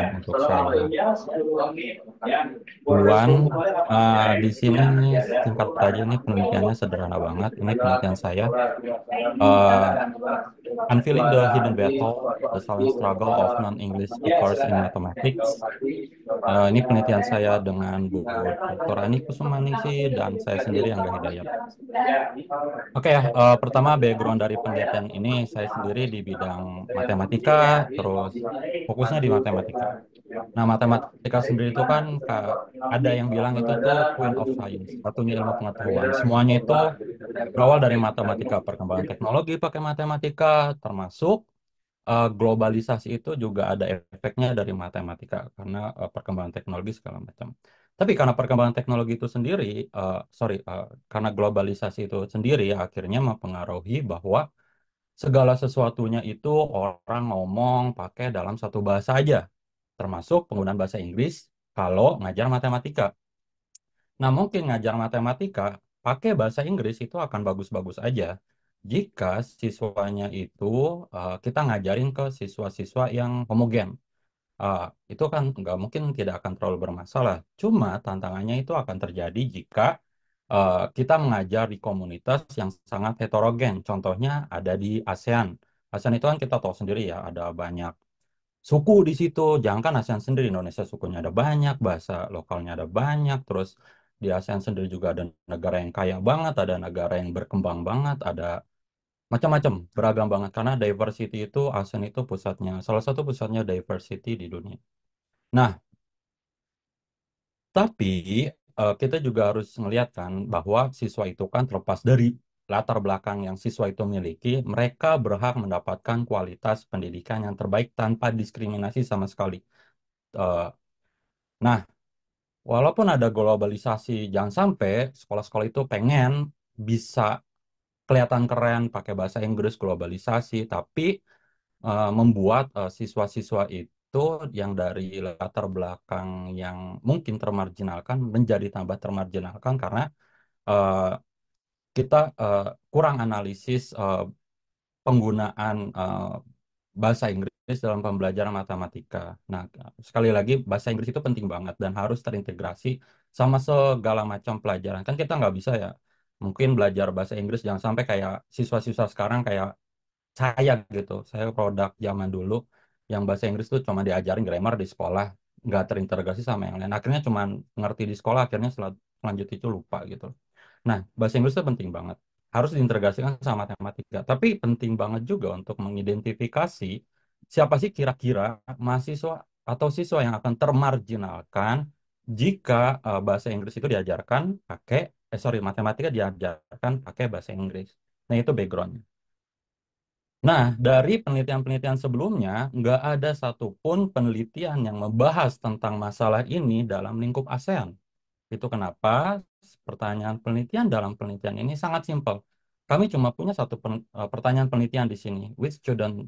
izinkan untuk saya duluan. Di sini singkat aja, ini penelitiannya sederhana banget. Ini penelitian saya. Uh, Unveiling the Hidden Battle, the Silent Struggle of Non-English Speakers in Mathematics. Ini penelitian saya dengan Bu Dr. Ani Kusumaningsih dan saya sendiri Angga Hidayat. Oke ya, pertama background dari penelitian ini, saya sendiri di bidang matematika, terus fokusnya di matematika. Nah, matematika sendiri itu kan ada yang bilang itu tuh Queen of Science, satunya ilmu pengetahuan. Semuanya itu berawal dari matematika, perkembangan teknologi pakai matematika, termasuk globalisasi itu juga ada efeknya dari matematika karena perkembangan teknologi segala macam. Tapi karena perkembangan teknologi itu sendiri, karena globalisasi itu sendiri akhirnya mempengaruhi bahwa segala sesuatunya itu orang ngomong pakai dalam satu bahasa aja, termasuk penggunaan bahasa Inggris kalau ngajar matematika. Nah, mungkin ngajar matematika pakai bahasa Inggris itu akan bagus-bagus aja jika siswanya itu kita ngajarin ke siswa-siswa yang homogen. Ah, itu kan nggak mungkin tidak akan terlalu bermasalah. Cuma tantangannya itu akan terjadi jika kita mengajar di komunitas yang sangat heterogen. Contohnya ada di ASEAN. ASEAN itu kan kita tahu sendiri ya, ada banyak suku di situ. Jangan kan ASEAN sendiri, Indonesia sukunya ada banyak, bahasa lokalnya ada banyak, terus di ASEAN sendiri juga ada negara yang kaya banget, ada negara yang berkembang banget, ada macam-macam, beragam banget. Karena diversity itu, ASEAN itu pusatnya, salah satu pusatnya diversity di dunia. Nah, tapi kita juga harus melihat kan bahwa siswa itu kan terlepas dari latar belakang yang siswa itu miliki, mereka berhak mendapatkan kualitas pendidikan yang terbaik tanpa diskriminasi sama sekali. Eh, Nah, walaupun ada globalisasi, jangan sampai sekolah-sekolah itu pengen bisa kelihatan keren pakai bahasa Inggris globalisasi, tapi membuat siswa-siswa itu yang dari latar belakang yang mungkin termarginalkan menjadi tambah termarginalkan karena eh, kita kurang analisis penggunaan bahasa Inggris dalam pembelajaran matematika. Nah, sekali lagi bahasa Inggris itu penting banget dan harus terintegrasi sama segala macam pelajaran. Kan kita nggak bisa ya, mungkin belajar bahasa Inggris jangan sampai kayak siswa-siswa sekarang kayak saya gitu. Saya produk zaman dulu yang bahasa Inggris tuh cuma diajarin grammar di sekolah, nggak terintegrasi sama yang lain. Akhirnya cuma ngerti di sekolah, akhirnya selanjutnya itu lupa gitu. Nah, bahasa Inggris itu penting banget. Harus diintegrasikan sama matematika. Tapi penting banget juga untuk mengidentifikasi siapa sih kira-kira mahasiswa atau siswa yang akan termarginalkan jika bahasa Inggris itu diajarkan pakai, matematika diajarkan pakai bahasa Inggris. Nah, itu backgroundnya. Nah, dari penelitian-penelitian sebelumnya, nggak ada satupun penelitian yang membahas tentang masalah ini dalam lingkup ASEAN. Itu kenapa pertanyaan penelitian dalam penelitian ini sangat simpel. Kami cuma punya satu pertanyaan penelitian di sini. Which student,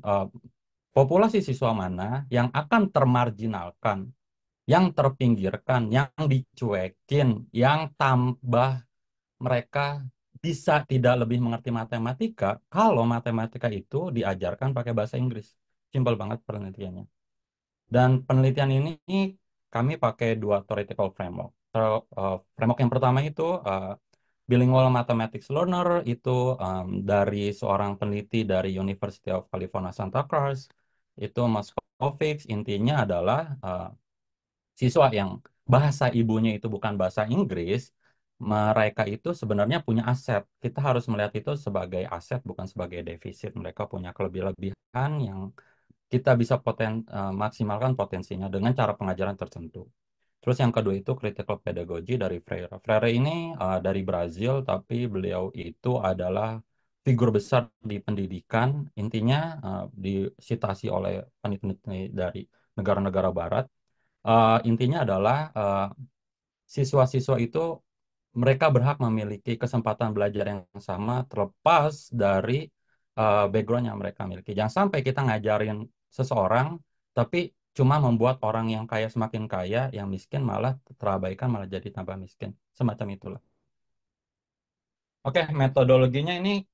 populasi siswa mana yang akan termarginalkan, yang terpinggirkan, yang dicuekin, yang tambah mereka bisa tidak lebih mengerti matematika kalau matematika itu diajarkan pakai bahasa Inggris. Simpel banget penelitiannya. Dan penelitian ini kami pakai dua theoretical framework. Framework yang pertama itu bilingual mathematics learner itu dari seorang peneliti dari University of California Santa Cruz, itu Mas Kovics. Intinya adalah siswa yang bahasa ibunya itu bukan bahasa Inggris, mereka itu sebenarnya punya aset. Kita harus melihat itu sebagai aset, bukan sebagai defisit. Mereka punya kelebihan yang kita bisa maksimalkan potensinya dengan cara pengajaran tertentu. Terus yang kedua itu critical pedagogy dari Freire. Freire ini dari Brazil, tapi beliau itu adalah figur besar di pendidikan. Intinya disitasi oleh peneliti dari negara-negara Barat. Intinya adalah siswa-siswa itu mereka berhak memiliki kesempatan belajar yang sama terlepas dari background yang mereka miliki. Jangan sampai kita ngajarin seseorang, tapi cuma membuat orang yang kaya semakin kaya, yang miskin malah terabaikan, malah jadi tambah miskin. Semacam itulah. Oke, metodologinya ini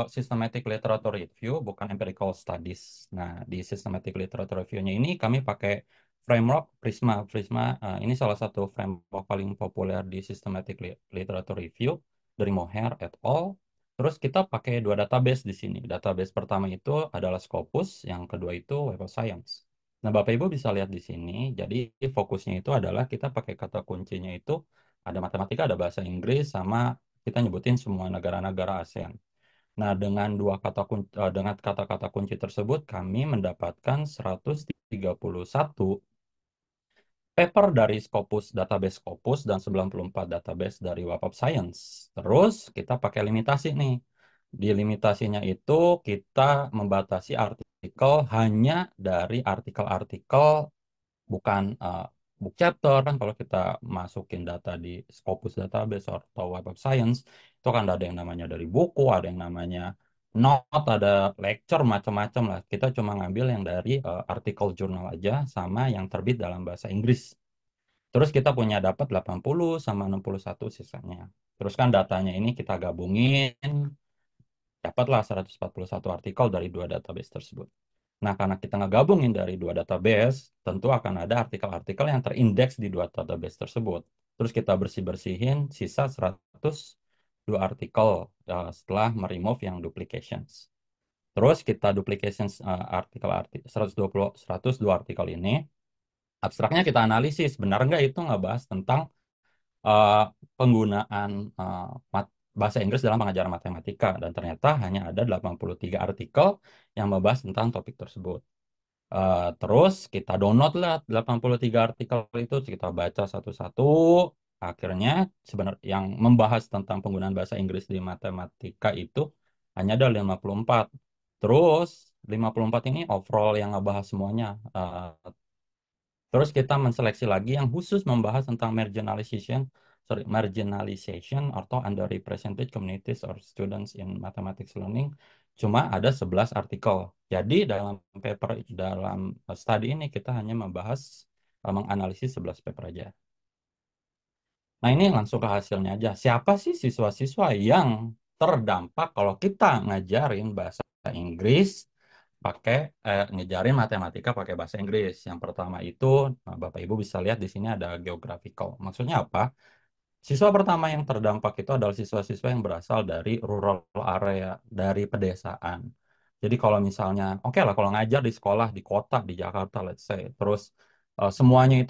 systematic literature review, bukan empirical studies. Nah, di systematic literature review-nya ini kami pakai framework Prisma. Prisma ini salah satu framework paling populer di Systematic Literature Review dari Moher et al. Terus kita pakai dua database di sini. Database pertama itu adalah Scopus, yang kedua itu Web of Science. Nah, Bapak Ibu bisa lihat di sini. Jadi fokusnya itu adalah kita pakai kata kuncinya itu ada matematika, ada bahasa Inggris, sama kita nyebutin semua negara-negara ASEAN. Nah, dengan kata-kata kunci tersebut kami mendapatkan 131 paper dari Scopus, database Scopus, dan 94 database dari Web of Science. Terus kita pakai limitasi nih. Di limitasinya itu kita membatasi artikel hanya dari artikel-artikel, bukan book chapter. Kan kalau kita masukin data di Scopus database atau Web of Science, itu kan ada yang namanya dari buku, ada yang namanya note, ada lecture, macam-macam lah. Kita cuma ngambil yang dari artikel jurnal aja sama yang terbit dalam bahasa Inggris. Terus kita punya dapat 80 sama 61 sisanya. Terus kan datanya ini kita gabungin, dapatlah 141 artikel dari dua database tersebut. Nah, karena kita ngegabungin dari dua database, tentu akan ada artikel-artikel yang terindeks di dua database tersebut. Terus kita bersih-bersihin sisa 102 artikel setelah meremove yang duplications. Terus kita duplications artikel 102 artikel ini, abstraknya kita analisis, benar nggak itu ngebahas tentang eh, penggunaan eh, bahasa Inggris dalam pengajaran matematika, dan ternyata hanya ada 83 artikel yang membahas tentang topik tersebut. Terus kita download lah 83 artikel itu, kita baca satu-satu. Akhirnya sebenarnya yang membahas tentang penggunaan bahasa Inggris di matematika itu hanya ada 54. Terus 54 ini overall yang ngebahas semuanya. Terus kita menseleksi lagi yang khusus membahas tentang marginalization atau underrepresented communities or students in mathematics learning. Cuma ada 11 artikel. Jadi dalam study ini kita hanya menganalisis 11 paper aja. Nah, ini langsung ke hasilnya aja. Siapa sih siswa-siswa yang terdampak kalau kita ngajarin bahasa Inggris ngejarin matematika pakai bahasa Inggris? Yang pertama itu, Bapak Ibu bisa lihat di sini ada geographical. Maksudnya apa? Siswa pertama yang terdampak itu adalah siswa-siswa yang berasal dari rural area, dari pedesaan. Jadi kalau misalnya, oke lah kalau ngajar di sekolah di kota di Jakarta, let's say, terus semuanya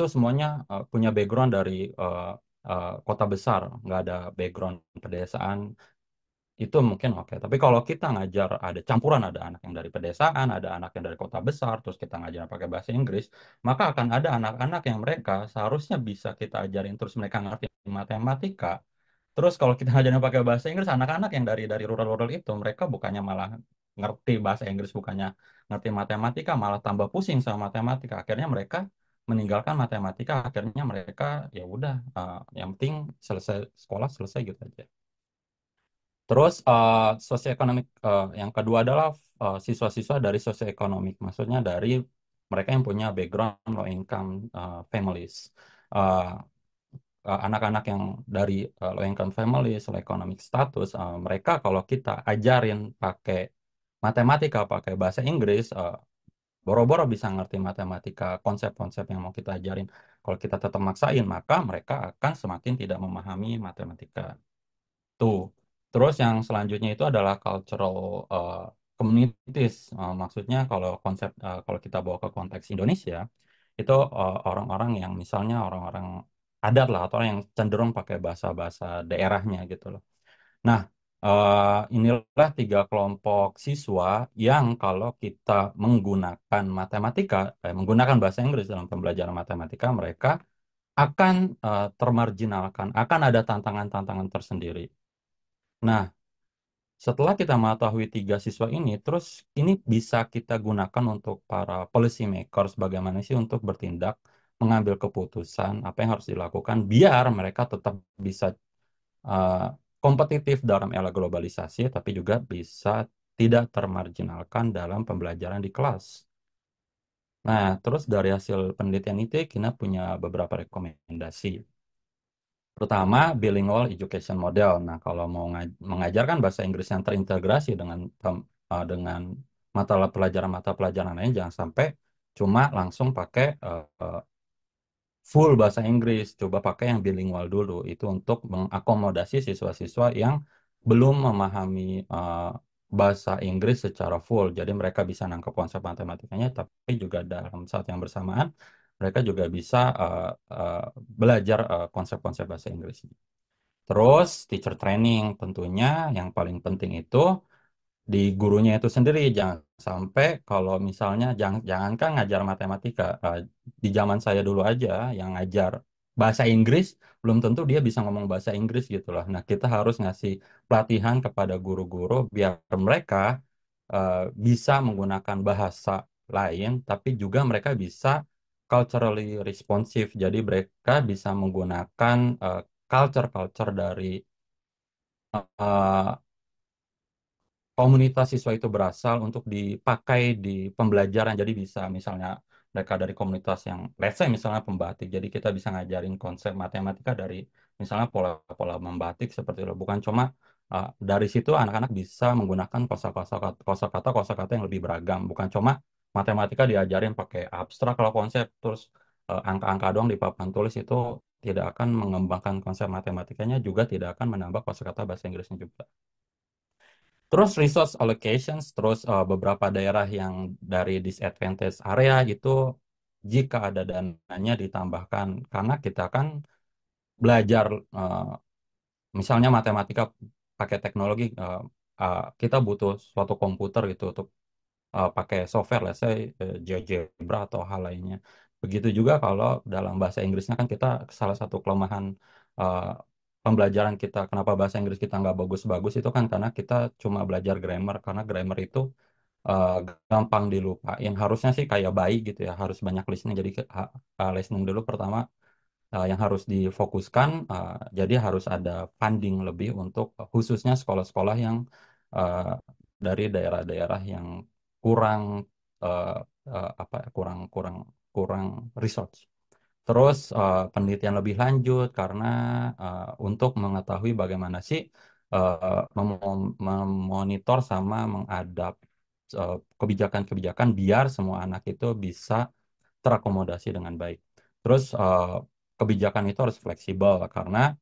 punya background dari kota besar, nggak ada background pedesaan, itu mungkin oke. Tapi kalau kita ngajar ada campuran, ada anak yang dari pedesaan, ada anak yang dari kota besar, terus kita ngajar pakai bahasa Inggris, maka akan ada anak-anak yang mereka seharusnya bisa kita ajarin terus mereka ngerti matematika. Terus kalau kita ngajarin pakai bahasa Inggris, anak-anak yang dari rural-rural itu mereka bukannya malah ngerti bahasa Inggris, bukannya ngerti matematika, malah tambah pusing sama matematika. Akhirnya mereka meninggalkan matematika, akhirnya mereka ya udah yang penting selesai sekolah selesai gitu aja. Terus sosioekonomik yang kedua adalah siswa-siswa dari sosioekonomik, maksudnya dari mereka yang punya background low income families. Eh, Anak-anak yang dari low income families, low economic status, mereka kalau kita ajarin pakai matematika, pakai bahasa Inggris, boro-boro bisa ngerti matematika, konsep-konsep yang mau kita ajarin. Kalau kita tetap maksain, maka mereka akan semakin tidak memahami matematika. Tuh. Terus yang selanjutnya itu adalah cultural uh, communities. Maksudnya kalau kita bawa ke konteks Indonesia, itu orang-orang yang misalnya orang-orang adat lah atau yang cenderung pakai bahasa-bahasa daerahnya gitu loh. Nah, inilah tiga kelompok siswa yang kalau kita menggunakan bahasa Inggris dalam pembelajaran matematika, mereka akan termarginalkan, akan ada tantangan-tantangan tersendiri. Nah, setelah kita mengetahui tiga siswa ini, terus ini bisa kita gunakan untuk para policy makers bagaimana sih untuk bertindak, mengambil keputusan apa yang harus dilakukan biar mereka tetap bisa uh, kompetitif dalam era globalisasi, tapi juga bisa tidak termarginalkan dalam pembelajaran di kelas. Nah, terus dari hasil penelitian itu kita punya beberapa rekomendasi. Pertama, bilingual education model. Nah, kalau mau mengajarkan bahasa Inggris yang terintegrasi dengan mata pelajaran lain, jangan sampai cuma langsung pakai full bahasa Inggris, coba pakai yang bilingual dulu. Itu untuk mengakomodasi siswa-siswa yang belum memahami bahasa Inggris secara full. Jadi mereka bisa nangkep konsep matematikanya, tapi juga dalam saat yang bersamaan mereka juga bisa belajar konsep-konsep bahasa Inggris. Terus teacher training tentunya yang paling penting itu di gurunya itu sendiri. Jangan sampai kalau misalnya jangankan ngajar matematika, di zaman saya dulu aja yang ngajar bahasa Inggris belum tentu dia bisa ngomong bahasa Inggris gitu loh. Nah, kita harus ngasih pelatihan kepada guru-guru biar mereka eh, bisa menggunakan bahasa lain tapi juga mereka bisa culturally responsive. Jadi mereka bisa menggunakan culture-culture dari eh, komunitas siswa itu berasal untuk dipakai di pembelajaran. Jadi bisa misalnya mereka dari komunitas yang let's say misalnya pembatik. Jadi kita bisa ngajarin konsep matematika dari misalnya pola-pola membatik seperti itu. Bukan cuma dari situ anak-anak bisa menggunakan kosakata yang lebih beragam. Bukan cuma matematika diajarin pakai abstrak kalau konsep terus angka-angka doang di papan tulis itu tidak akan mengembangkan konsep matematikanya juga tidak akan menambah kosakata bahasa Inggrisnya juga. Terus resource allocations, terus beberapa daerah yang dari disadvantage area gitu, jika ada dananya ditambahkan, karena kita kan belajar eh, misalnya matematika pakai teknologi, kita butuh suatu komputer gitu untuk pakai software, let's say GeoGebra atau hal lainnya. Begitu juga kalau dalam bahasa Inggrisnya kan kita salah satu kelemahan eh, pembelajaran kita, kenapa bahasa Inggris kita nggak bagus-bagus itu kan karena kita cuma belajar grammar, karena grammar itu eh, gampang dilupain. Harusnya sih kayak bayi gitu ya, harus banyak listening. Jadi listening dulu pertama yang harus difokuskan. Jadi harus ada funding lebih untuk khususnya sekolah-sekolah yang eh, dari daerah-daerah yang kurang eh, apa ya, kurang kurang kurang research. Terus penelitian lebih lanjut karena untuk mengetahui bagaimana sih memonitor sama mengadap kebijakan-kebijakan biar semua anak itu bisa terakomodasi dengan baik. Terus kebijakan itu harus fleksibel karena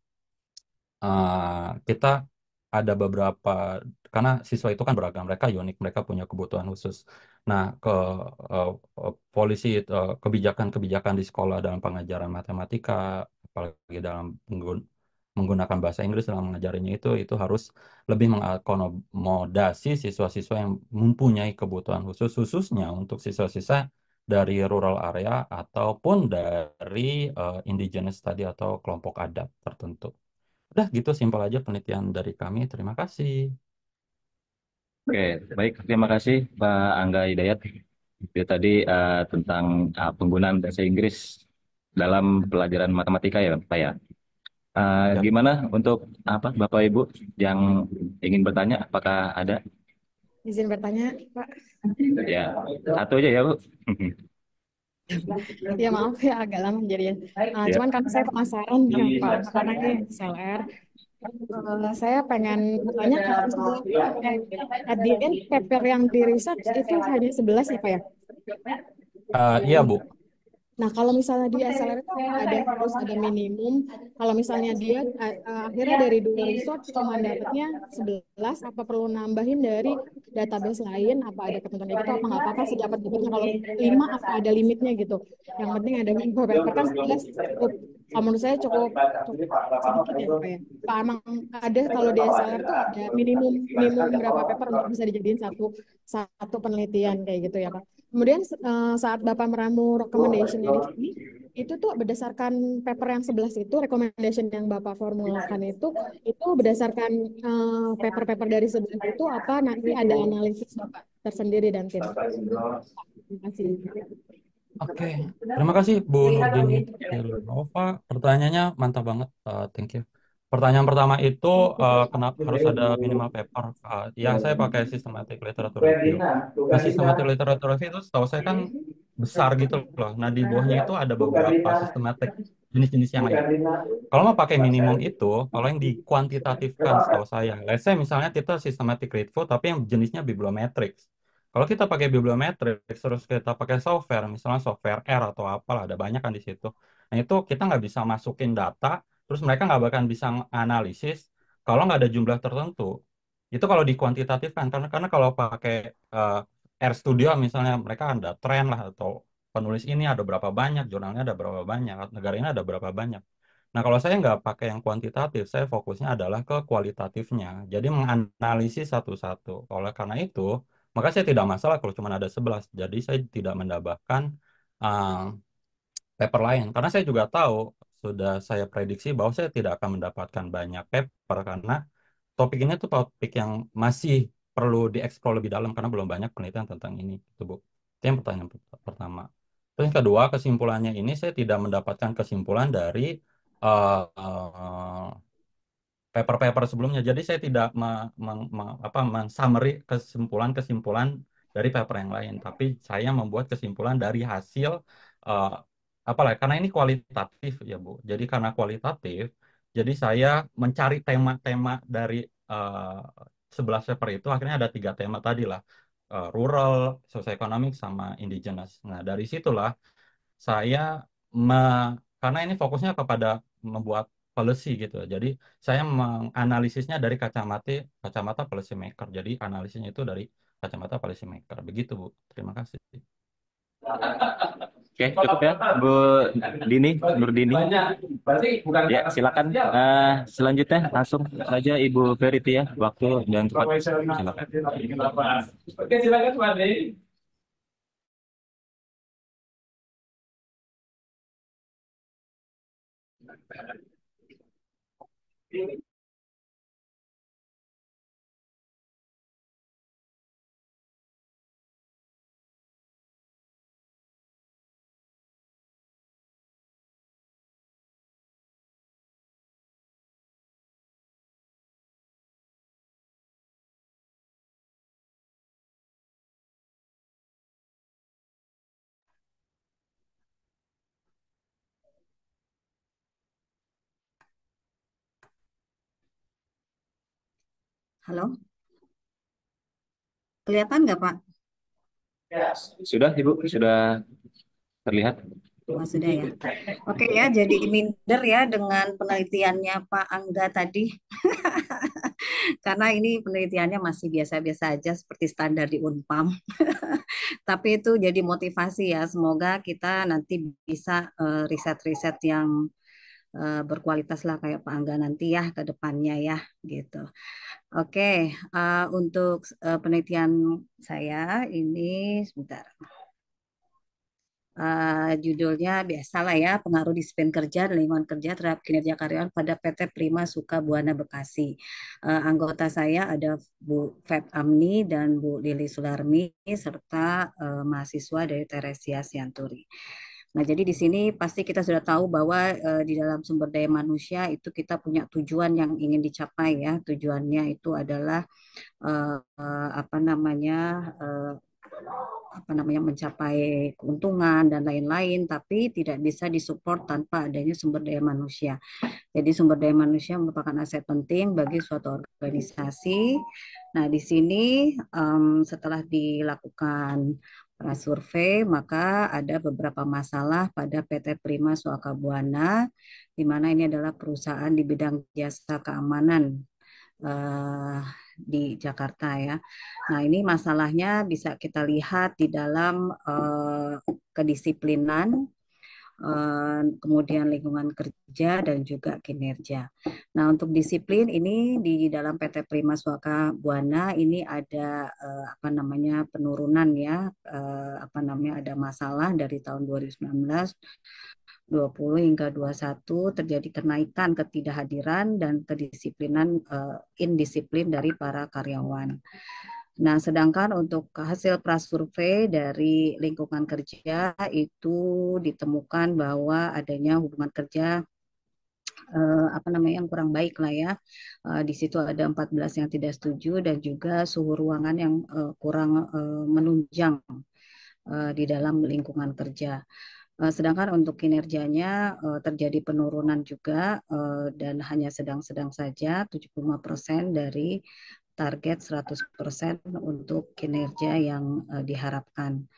kita ada beberapa karena siswa itu kan beragam, mereka unik, mereka punya kebutuhan khusus. Nah, eh, polisi kebijakan-kebijakan di sekolah dalam pengajaran matematika, apalagi dalam menggunakan bahasa Inggris dalam mengajarinya itu harus lebih mengakomodasi siswa-siswa yang mempunyai kebutuhan khusus, khususnya untuk siswa-siswa dari rural area ataupun dari indigenous tadi atau kelompok adat tertentu. Udah gitu simpel aja penelitian dari kami. Terima kasih. Oke, baik. Terima kasih Pak Angga Hidayat. Itu tadi tentang penggunaan bahasa Inggris dalam pelajaran matematika ya, Pak ya. Ya. Gimana untuk apa Bapak Ibu yang ingin bertanya? Apakah ada? Izin bertanya, Pak. Ya, satu aja ya Bu. Ya maaf ya agak lama jadi ya. Ya. Cuman karena saya penasaran ya Pak, karena ini SLR. Saya pengen bertanya kalau misalnya at the end paper yang di research itu hanya 11 ya Pak ya? Iya, Bu. Nah, kalau misalnya di SLR itu ada harus ada minimum. Kalau misalnya dia akhirnya dari dua resort cuma dapatnya 11, apa perlu nambahin dari database lain? Apa ada ketentuan kayak gitu? Apa nggak apa-apa sedapat dapatnya kalau 5 apa ada limitnya gitu? Yang penting ada info paper kan 11 cukup. Kalau menurut saya cukup cukup sedikit ya Pak ya. Pak emang ada kalau di SLR tuh ada minimum minimum berapa paper untuk bisa dijadiin satu satu penelitian kayak gitu ya Pak. Kemudian saat Bapak meramu recommendationnya di sini, itu tuh berdasarkan paper yang 11 itu, recommendation yang Bapak formulakan itu berdasarkan paper-paper dari 11 itu apa nanti ada analisis Bapak tersendiri dan tim. Terima kasih. Oke. Terima kasih Bu Nurdini Silva. Pertanyaannya mantap banget. Thank you. Pertanyaan pertama itu kenapa harus ada minimal paper? Yang saya pakai systematic literature review. Nah, systematic literature review itu setahu saya kan besar gitu loh. Nah, di bawahnya itu ada beberapa systematic jenis-jenis yang lain. Kalau mau pakai minimum itu, kalau yang dikuantitatifkan setahu saya, let's say misalnya kita systematic review, tapi yang jenisnya bibliometrics. Kalau kita pakai bibliometrik, terus kita pakai software, misalnya software R atau apalah, ada banyak kan di situ. Nah itu kita nggak bisa masukin data, terus mereka nggak bakal bisa analisis kalau nggak ada jumlah tertentu. Itu kalau dikuantitatifkan, karena kalau pakai eh, R Studio misalnya, mereka ada tren lah, atau penulis ini ada berapa banyak, jurnalnya ada berapa banyak, negara ini ada berapa banyak. Nah, kalau saya nggak pakai yang kuantitatif, saya fokusnya adalah ke kualitatifnya. Jadi menganalisis satu-satu. Oleh karena itu, maka saya tidak masalah kalau cuma ada 11. Jadi saya tidak mendapatkan uh, paper lain. Karena saya juga tahu, sudah saya prediksi bahwa saya tidak akan mendapatkan banyak paper karena topik ini tuh topik yang masih perlu dieksplor lebih dalam karena belum banyak penelitian tentang ini, gitu, Bu. Itu yang pertanyaan pertama. Terus yang kedua, kesimpulannya ini saya tidak mendapatkan kesimpulan dari paper-paper sebelumnya. Jadi saya tidak summary kesimpulan-kesimpulan dari paper yang lain, tapi saya membuat kesimpulan dari hasil eh, apalah, karena ini kualitatif ya Bu. Jadi karena kualitatif, jadi saya mencari tema-tema dari 11 paper itu, akhirnya ada 3 tema tadi lah. Rural, sosioekonomik, sama indigenous. Nah, dari situlah saya karena ini fokusnya kepada membuat policy gitu. Jadi saya menganalisisnya dari kacamata policy maker. Jadi analisisnya itu dari kacamata policy maker. Begitu, Bu. Terima kasih. Oke, cukup ya, Bu Dini, Nurdini. Ya, silakan. Selanjutnya langsung saja Ibu Verity ya, waktu dan tempat. Silakan. Oke, silakan Pak Ade. Halo, kelihatan nggak Pak? Sudah, Ibu, sudah terlihat. Oh, sudah ya. Oke ya, jadi minder ya dengan penelitiannya Pak Angga tadi. Karena ini penelitiannya masih biasa-biasa aja seperti standar di Unpam. Tapi itu jadi motivasi ya. Semoga kita nanti bisa riset-riset yang berkualitas lah kayak Pak Angga nanti ya ke depannya ya gitu. Oke, untuk penelitian saya ini sebentar. Judulnya biasalah ya, pengaruh disiplin kerja dan lingkungan kerja terhadap kinerja karyawan pada PT Prima Suka Buana Bekasi. Anggota saya ada Bu Feb Amni dan Bu Lili Sularmi serta mahasiswa dari Teresia Sianturi. Nah, jadi di sini pasti kita sudah tahu bahwa di dalam sumber daya manusia itu kita punya tujuan yang ingin dicapai ya. Tujuannya itu adalah apa namanya uh, mencapai keuntungan dan lain-lain, tapi tidak bisa disupport tanpa adanya sumber daya manusia. Jadi sumber daya manusia merupakan aset penting bagi suatu organisasi. Nah, di sini setelah dilakukan survei, maka ada beberapa masalah pada PT Prima Suaka Buana, di mana ini adalah perusahaan di bidang jasa keamanan di Jakarta ya. Nah, ini masalahnya bisa kita lihat di dalam kedisiplinan, kemudian lingkungan kerja dan juga kinerja. Nah, untuk disiplin ini di dalam PT Prima Suaka Buana ini ada apa namanya penurunan ya, apa namanya ada masalah dari tahun 2019 20 hingga 21 terjadi kenaikan ketidakhadiran dan kedisiplinan indisiplin dari para karyawan. Nah, sedangkan untuk hasil prasurvei dari lingkungan kerja itu ditemukan bahwa adanya hubungan kerja apa namanya yang kurang baik lah ya. Di situ ada 14 yang tidak setuju dan juga suhu ruangan yang kurang menunjang di dalam lingkungan kerja. Sedangkan untuk kinerjanya terjadi penurunan juga dan hanya sedang-sedang saja 75% dari target 100% untuk kinerja yang diharapkan.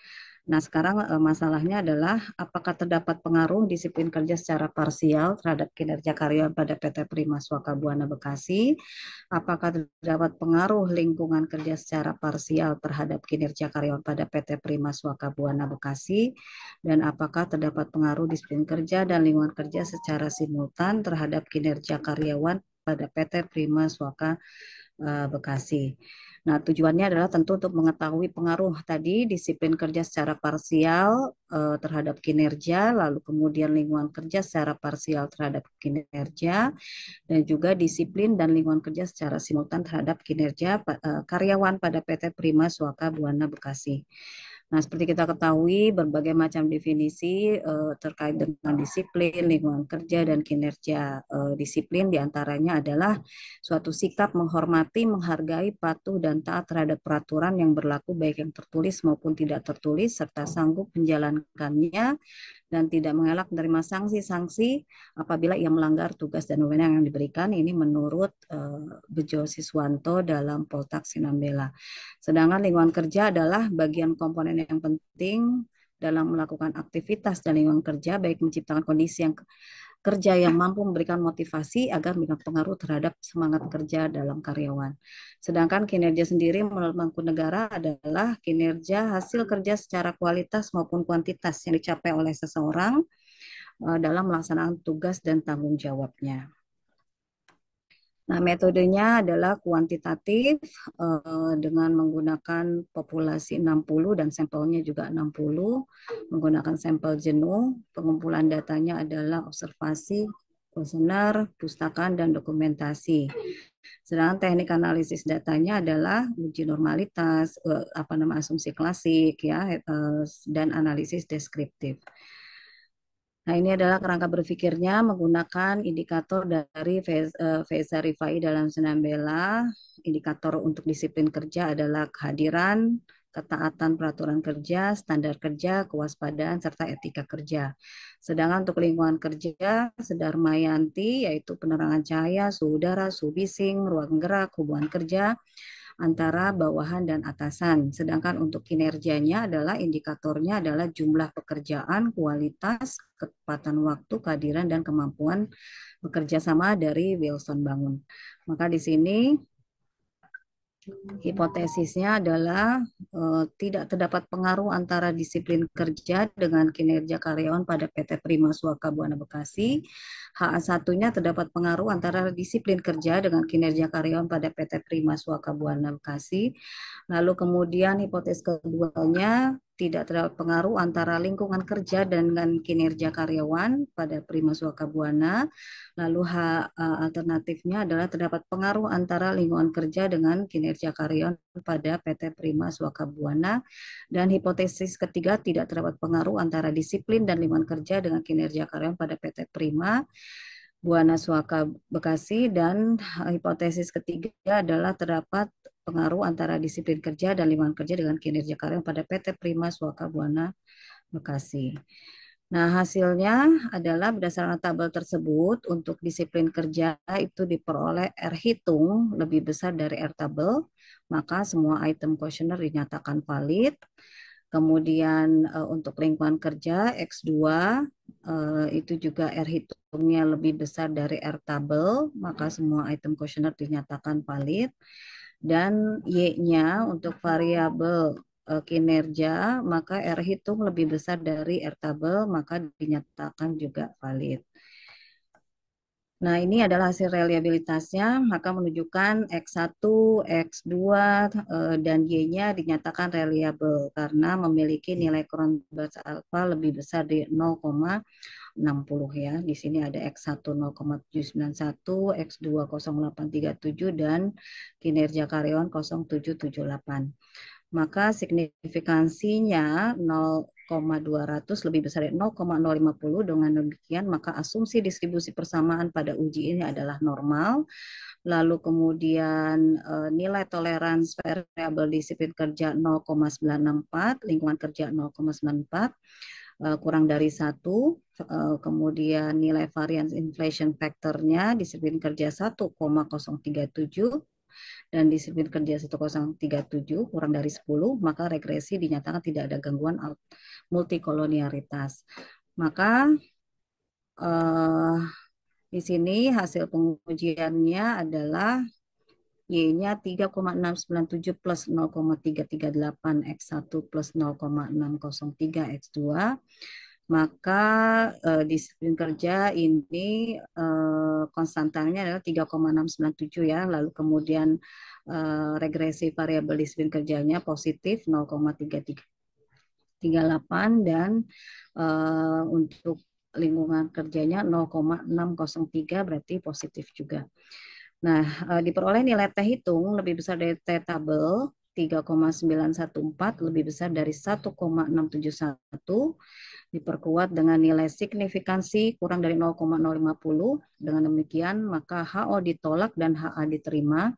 Nah, sekarang masalahnya adalah apakah terdapat pengaruh disiplin kerja secara parsial terhadap kinerja karyawan pada PT Prima Swaka Buana Bekasi? Apakah terdapat pengaruh lingkungan kerja secara parsial terhadap kinerja karyawan pada PT Prima Swaka Buana Bekasi? Dan apakah terdapat pengaruh disiplin kerja dan lingkungan kerja secara simultan terhadap kinerja karyawan pada PT Prima Swaka Bekasi? Nah, tujuannya adalah tentu untuk mengetahui pengaruh tadi disiplin kerja secara parsial terhadap kinerja, lalu kemudian lingkungan kerja secara parsial terhadap kinerja, dan juga disiplin dan lingkungan kerja secara simultan terhadap kinerja karyawan pada PT Prima Swaka Buana Bekasi. Nah, seperti kita ketahui, berbagai macam definisi terkait dengan disiplin, lingkungan kerja, dan kinerja. Disiplin diantaranya adalah suatu sikap menghormati, menghargai, patuh, dan taat terhadap peraturan yang berlaku baik yang tertulis maupun tidak tertulis, serta sanggup menjalankannya dan tidak mengelak menerima sanksi-sanksi apabila ia melanggar tugas dan wewenang yang diberikan. Ini menurut Bejo Siswanto dalam Poltak Sinambela. Sedangkan lingkungan kerja adalah bagian komponen yang penting dalam melakukan aktivitas dan lingkungan kerja, baik menciptakan kondisi yang kerja yang mampu memberikan motivasi agar memberikan pengaruh terhadap semangat kerja dalam karyawan. Sedangkan kinerja sendiri menurut Mangkunegara adalah kinerja hasil kerja secara kualitas maupun kuantitas yang dicapai oleh seseorang dalam melaksanakan tugas dan tanggung jawabnya. Nah, metodenya adalah kuantitatif dengan menggunakan populasi 60 dan sampelnya juga 60, menggunakan sampel jenuh. Pengumpulan datanya adalah observasi, kuesioner, pustakaan, dan dokumentasi. Sedangkan teknik analisis datanya adalah uji normalitas, asumsi klasik ya, dan analisis deskriptif. Nah, ini adalah kerangka berpikirnya menggunakan indikator dari Feza Rifai dalam Sinambela. Indikator untuk disiplin kerja adalah kehadiran, ketaatan peraturan kerja, standar kerja, kewaspadaan, serta etika kerja. Sedangkan untuk lingkungan kerja, Sedarmayanti yaitu penerangan cahaya, suhu udara, suhu bising, ruang gerak, hubungan kerja antara bawahan dan atasan. Sedangkan untuk kinerjanya adalah indikatornya adalah jumlah pekerjaan, kualitas, ketepatan waktu, kehadiran, dan kemampuan bekerja sama dari Wilson Bangun. Maka di sini hipotesisnya adalah tidak terdapat pengaruh antara disiplin kerja dengan kinerja karyawan pada PT Prima Swaka Buana Bekasi. HA1-nya terdapat pengaruh antara disiplin kerja dengan kinerja karyawan pada PT Prima Swaka Buana Bekasi. Lalu kemudian hipotesis keduanya tidak terdapat pengaruh antara lingkungan kerja dengan kinerja karyawan pada Prima Swaka Buana. Lalu alternatifnya adalah terdapat pengaruh antara lingkungan kerja dengan kinerja karyawan pada PT Prima Swaka Buana. Dan hipotesis ketiga tidak terdapat pengaruh antara disiplin dan lingkungan kerja dengan kinerja karyawan pada PT Prima Buana Swaka Bekasi. Dan hipotesis ketiga adalah terdapat pengaruh antara disiplin kerja dan lingkungan kerja dengan kinerja karyawan pada PT Prima Swaka Buana Bekasi. Nah, hasilnya adalah berdasarkan tabel tersebut untuk disiplin kerja itu diperoleh R hitung lebih besar dari R tabel, maka semua item kuesioner dinyatakan valid. Kemudian untuk lingkungan kerja X2 itu juga R hitungnya lebih besar dari R tabel, maka semua item kuesioner dinyatakan valid. Dan Y-nya untuk variabel kinerja, maka R hitung lebih besar dari R tabel, maka dinyatakan juga valid. Nah, ini adalah hasil reliabilitasnya, maka menunjukkan X1, X2, dan Y-nya dinyatakan reliable karena memiliki nilai Cronbach's alpha lebih besar dari 0,60 ya. Di sini ada X1 0,791, X2 0,837, dan kinerja karyawan 0,778. Maka signifikansinya 0,200 lebih besar dari 0,050. Dengan demikian, maka asumsi distribusi persamaan pada uji ini adalah normal. Lalu kemudian nilai toleransi variabel disiplin kerja 0,964, lingkungan kerja 0,94, kurang dari 1. Kemudian nilai variance inflation factornya disiplin kerja 1,037, dan disiplin kerja 1037 kurang dari 10, maka regresi dinyatakan tidak ada gangguan multikolonialitas. Maka di sini hasil pengujiannya adalah Y-nya 3,697 plus 0,338 X1 plus 0,603 X2. Maka disiplin kerja ini konstantanya adalah 3,697 ya. Lalu kemudian regresi variabel disiplin kerjanya positif 0,338 dan untuk lingkungan kerjanya 0,603 berarti positif juga. Nah, diperoleh nilai T hitung lebih besar dari T tabel 3,914 lebih besar dari 1,671 diperkuat dengan nilai signifikansi kurang dari 0,050. Dengan demikian, maka HO ditolak dan HA diterima.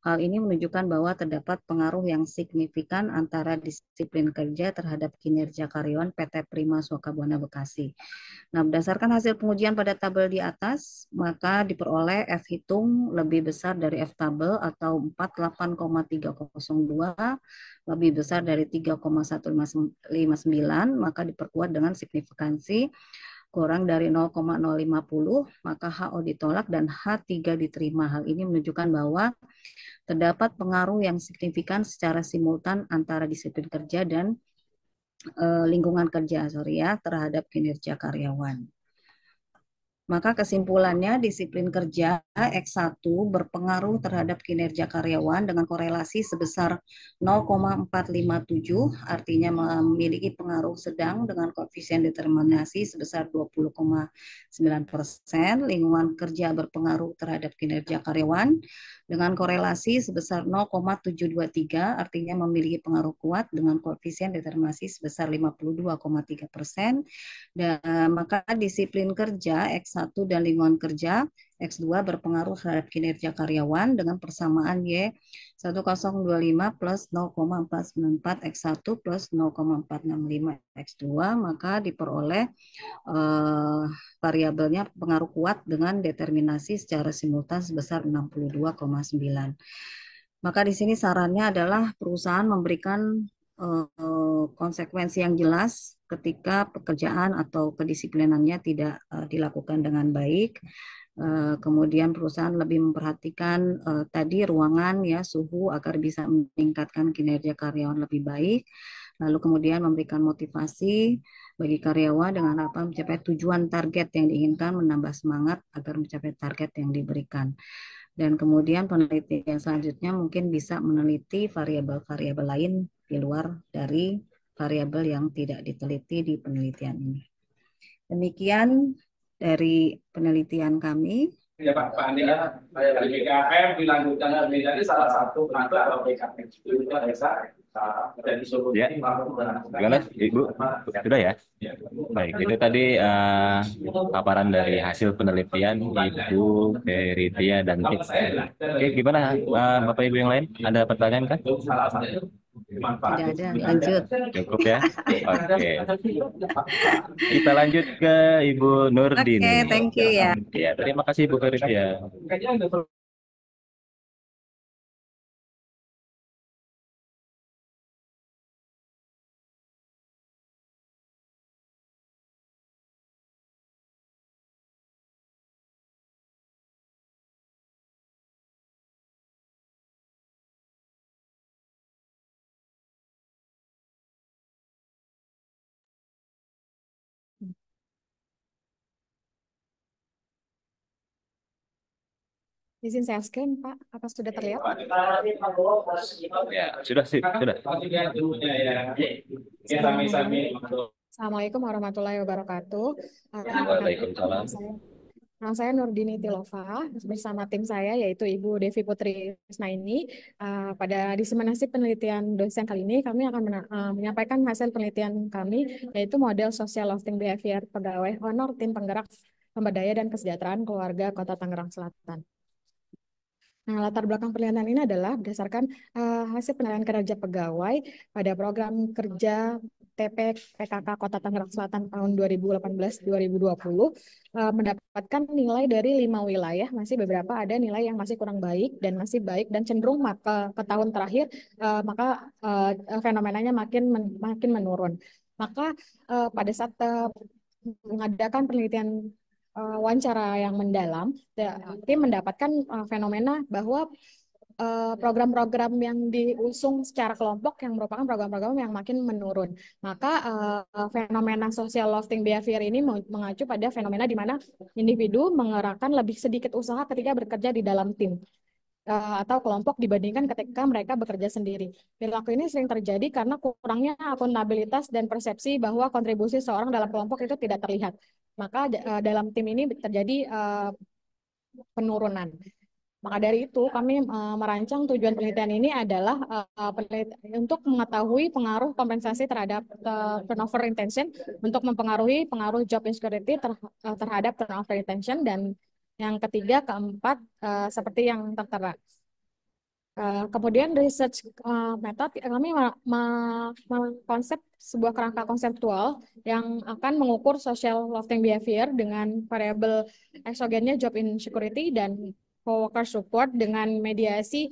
Hal ini menunjukkan bahwa terdapat pengaruh yang signifikan antara disiplin kerja terhadap kinerja karyawan PT Prima Swaka Buana Bekasi. Nah, berdasarkan hasil pengujian pada tabel di atas, maka diperoleh F hitung lebih besar dari F tabel atau 48,302 lebih besar dari 3,159, maka diperkuat dengan signifikansi kurang dari 0,050, maka HO ditolak dan H3 diterima. Hal ini menunjukkan bahwa terdapat pengaruh yang signifikan secara simultan antara disiplin kerja dan lingkungan kerja terhadap kinerja karyawan. Maka kesimpulannya disiplin kerja X1 berpengaruh terhadap kinerja karyawan dengan korelasi sebesar 0,457, artinya memiliki pengaruh sedang dengan koefisien determinasi sebesar 20,9%. Lingkungan kerja berpengaruh terhadap kinerja karyawan dengan korelasi sebesar 0,723, artinya memiliki pengaruh kuat dengan koefisien determinasi sebesar 52,3%. Dan maka disiplin kerja X1 dan lingkungan kerja X2 berpengaruh terhadap kinerja karyawan dengan persamaan Y 1025 plus 0,494 X1 plus 0,465 X2, maka diperoleh variabelnya pengaruh kuat dengan determinasi secara simultan sebesar 62,9. Maka di sini sarannya adalah perusahaan memberikan konsekuensi yang jelas ketika pekerjaan atau kedisiplinannya tidak dilakukan dengan baik. Kemudian perusahaan lebih memperhatikan tadi ruangan ya, suhu agar bisa meningkatkan kinerja karyawan lebih baik. Lalu kemudian memberikan motivasi bagi karyawan dengan harapan mencapai tujuan target yang diinginkan, menambah semangat agar mencapai target yang diberikan. Dan kemudian penelitian selanjutnya mungkin bisa meneliti variabel-variabel lain di luar dari variabel yang tidak diteliti di penelitian ini. Demikian dari penelitian kami. Ya Pak Andi ya, dari BKPM dilanjutkan menjadi salah satu penata atau BKPM itu biasa dan disuruh ya. Gimana Ibu? Sudah ya? Baik, itu tadi paparan dari hasil penelitian Ibu Veritia dan Tik. Oke, gimana Bapak Ibu yang lain? Ada pertanyaan kan? Tidak ada, lanjut. Cukup ya? Oke. Kita lanjut ke Ibu Nurdini. Oke, thank you ya. Ya, terima kasih Bu Veritia. Izin saya scan, Pak. Apa sudah terlihat? Ya, sudah sih, sudah. Assalamualaikum warahmatullahi wabarakatuh. Waalaikumsalam. Nama saya Nurdini Tilova, bersama tim saya yaitu Ibu Devi Putri Isnaini. Pada diseminasi penelitian dosen kali ini, kami akan menyampaikan hasil penelitian kami, yaitu model social lofting behavior pegawai honor tim penggerak pemberdaya dan kesejahteraan keluarga Kota Tangerang Selatan. Nah, latar belakang penilaian ini adalah berdasarkan hasil penilaian kinerja pegawai pada program kerja TP PKK Kota Tangerang Selatan tahun 2018-2020 mendapatkan nilai dari 5 wilayah. Masih beberapa ada nilai yang masih kurang baik dan masih baik dan cenderung ke tahun terakhir maka fenomenanya makin menurun. Maka pada saat mengadakan penelitian wawancara yang mendalam, tim mendapatkan fenomena bahwa program-program yang diusung secara kelompok yang merupakan program-program yang makin menurun. Maka fenomena social lofting behavior ini mengacu pada fenomena di mana individu mengerahkan lebih sedikit usaha ketika bekerja di dalam tim atau kelompok dibandingkan ketika mereka bekerja sendiri. Perilaku ini sering terjadi karena kurangnya akuntabilitas dan persepsi bahwa kontribusi seorang dalam kelompok itu tidak terlihat. Maka dalam tim ini terjadi penurunan. Maka dari itu kami merancang tujuan penelitian ini adalah untuk mengetahui pengaruh kompensasi terhadap turnover retention untuk mempengaruhi pengaruh job insecurity terhadap turnover retention dan yang ketiga, keempat seperti yang tertera. Kemudian research method kami konsep sebuah kerangka konseptual yang akan mengukur social lofting behavior dengan variabel eksogennya job insecurity dan coworker support dengan mediasi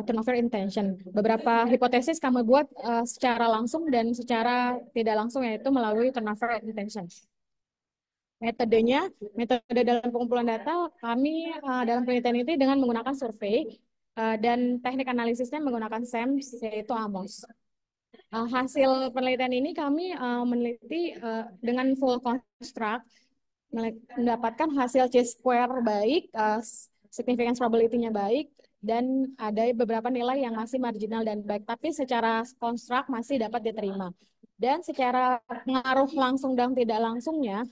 turnover intention. Beberapa hipotesis kami buat secara langsung dan secara tidak langsung yaitu melalui turnover intention. Metode dalam pengumpulan data kami dalam penelitian ini dengan menggunakan survei dan teknik analisisnya menggunakan SAMS yaitu AMOS. Hasil penelitian ini kami meneliti dengan full construct mendapatkan hasil C-square baik, significance probability-nya baik, dan ada beberapa nilai yang masih marginal dan baik, tapi secara construct masih dapat diterima. Dan secara pengaruh langsung dan tidak langsungnya,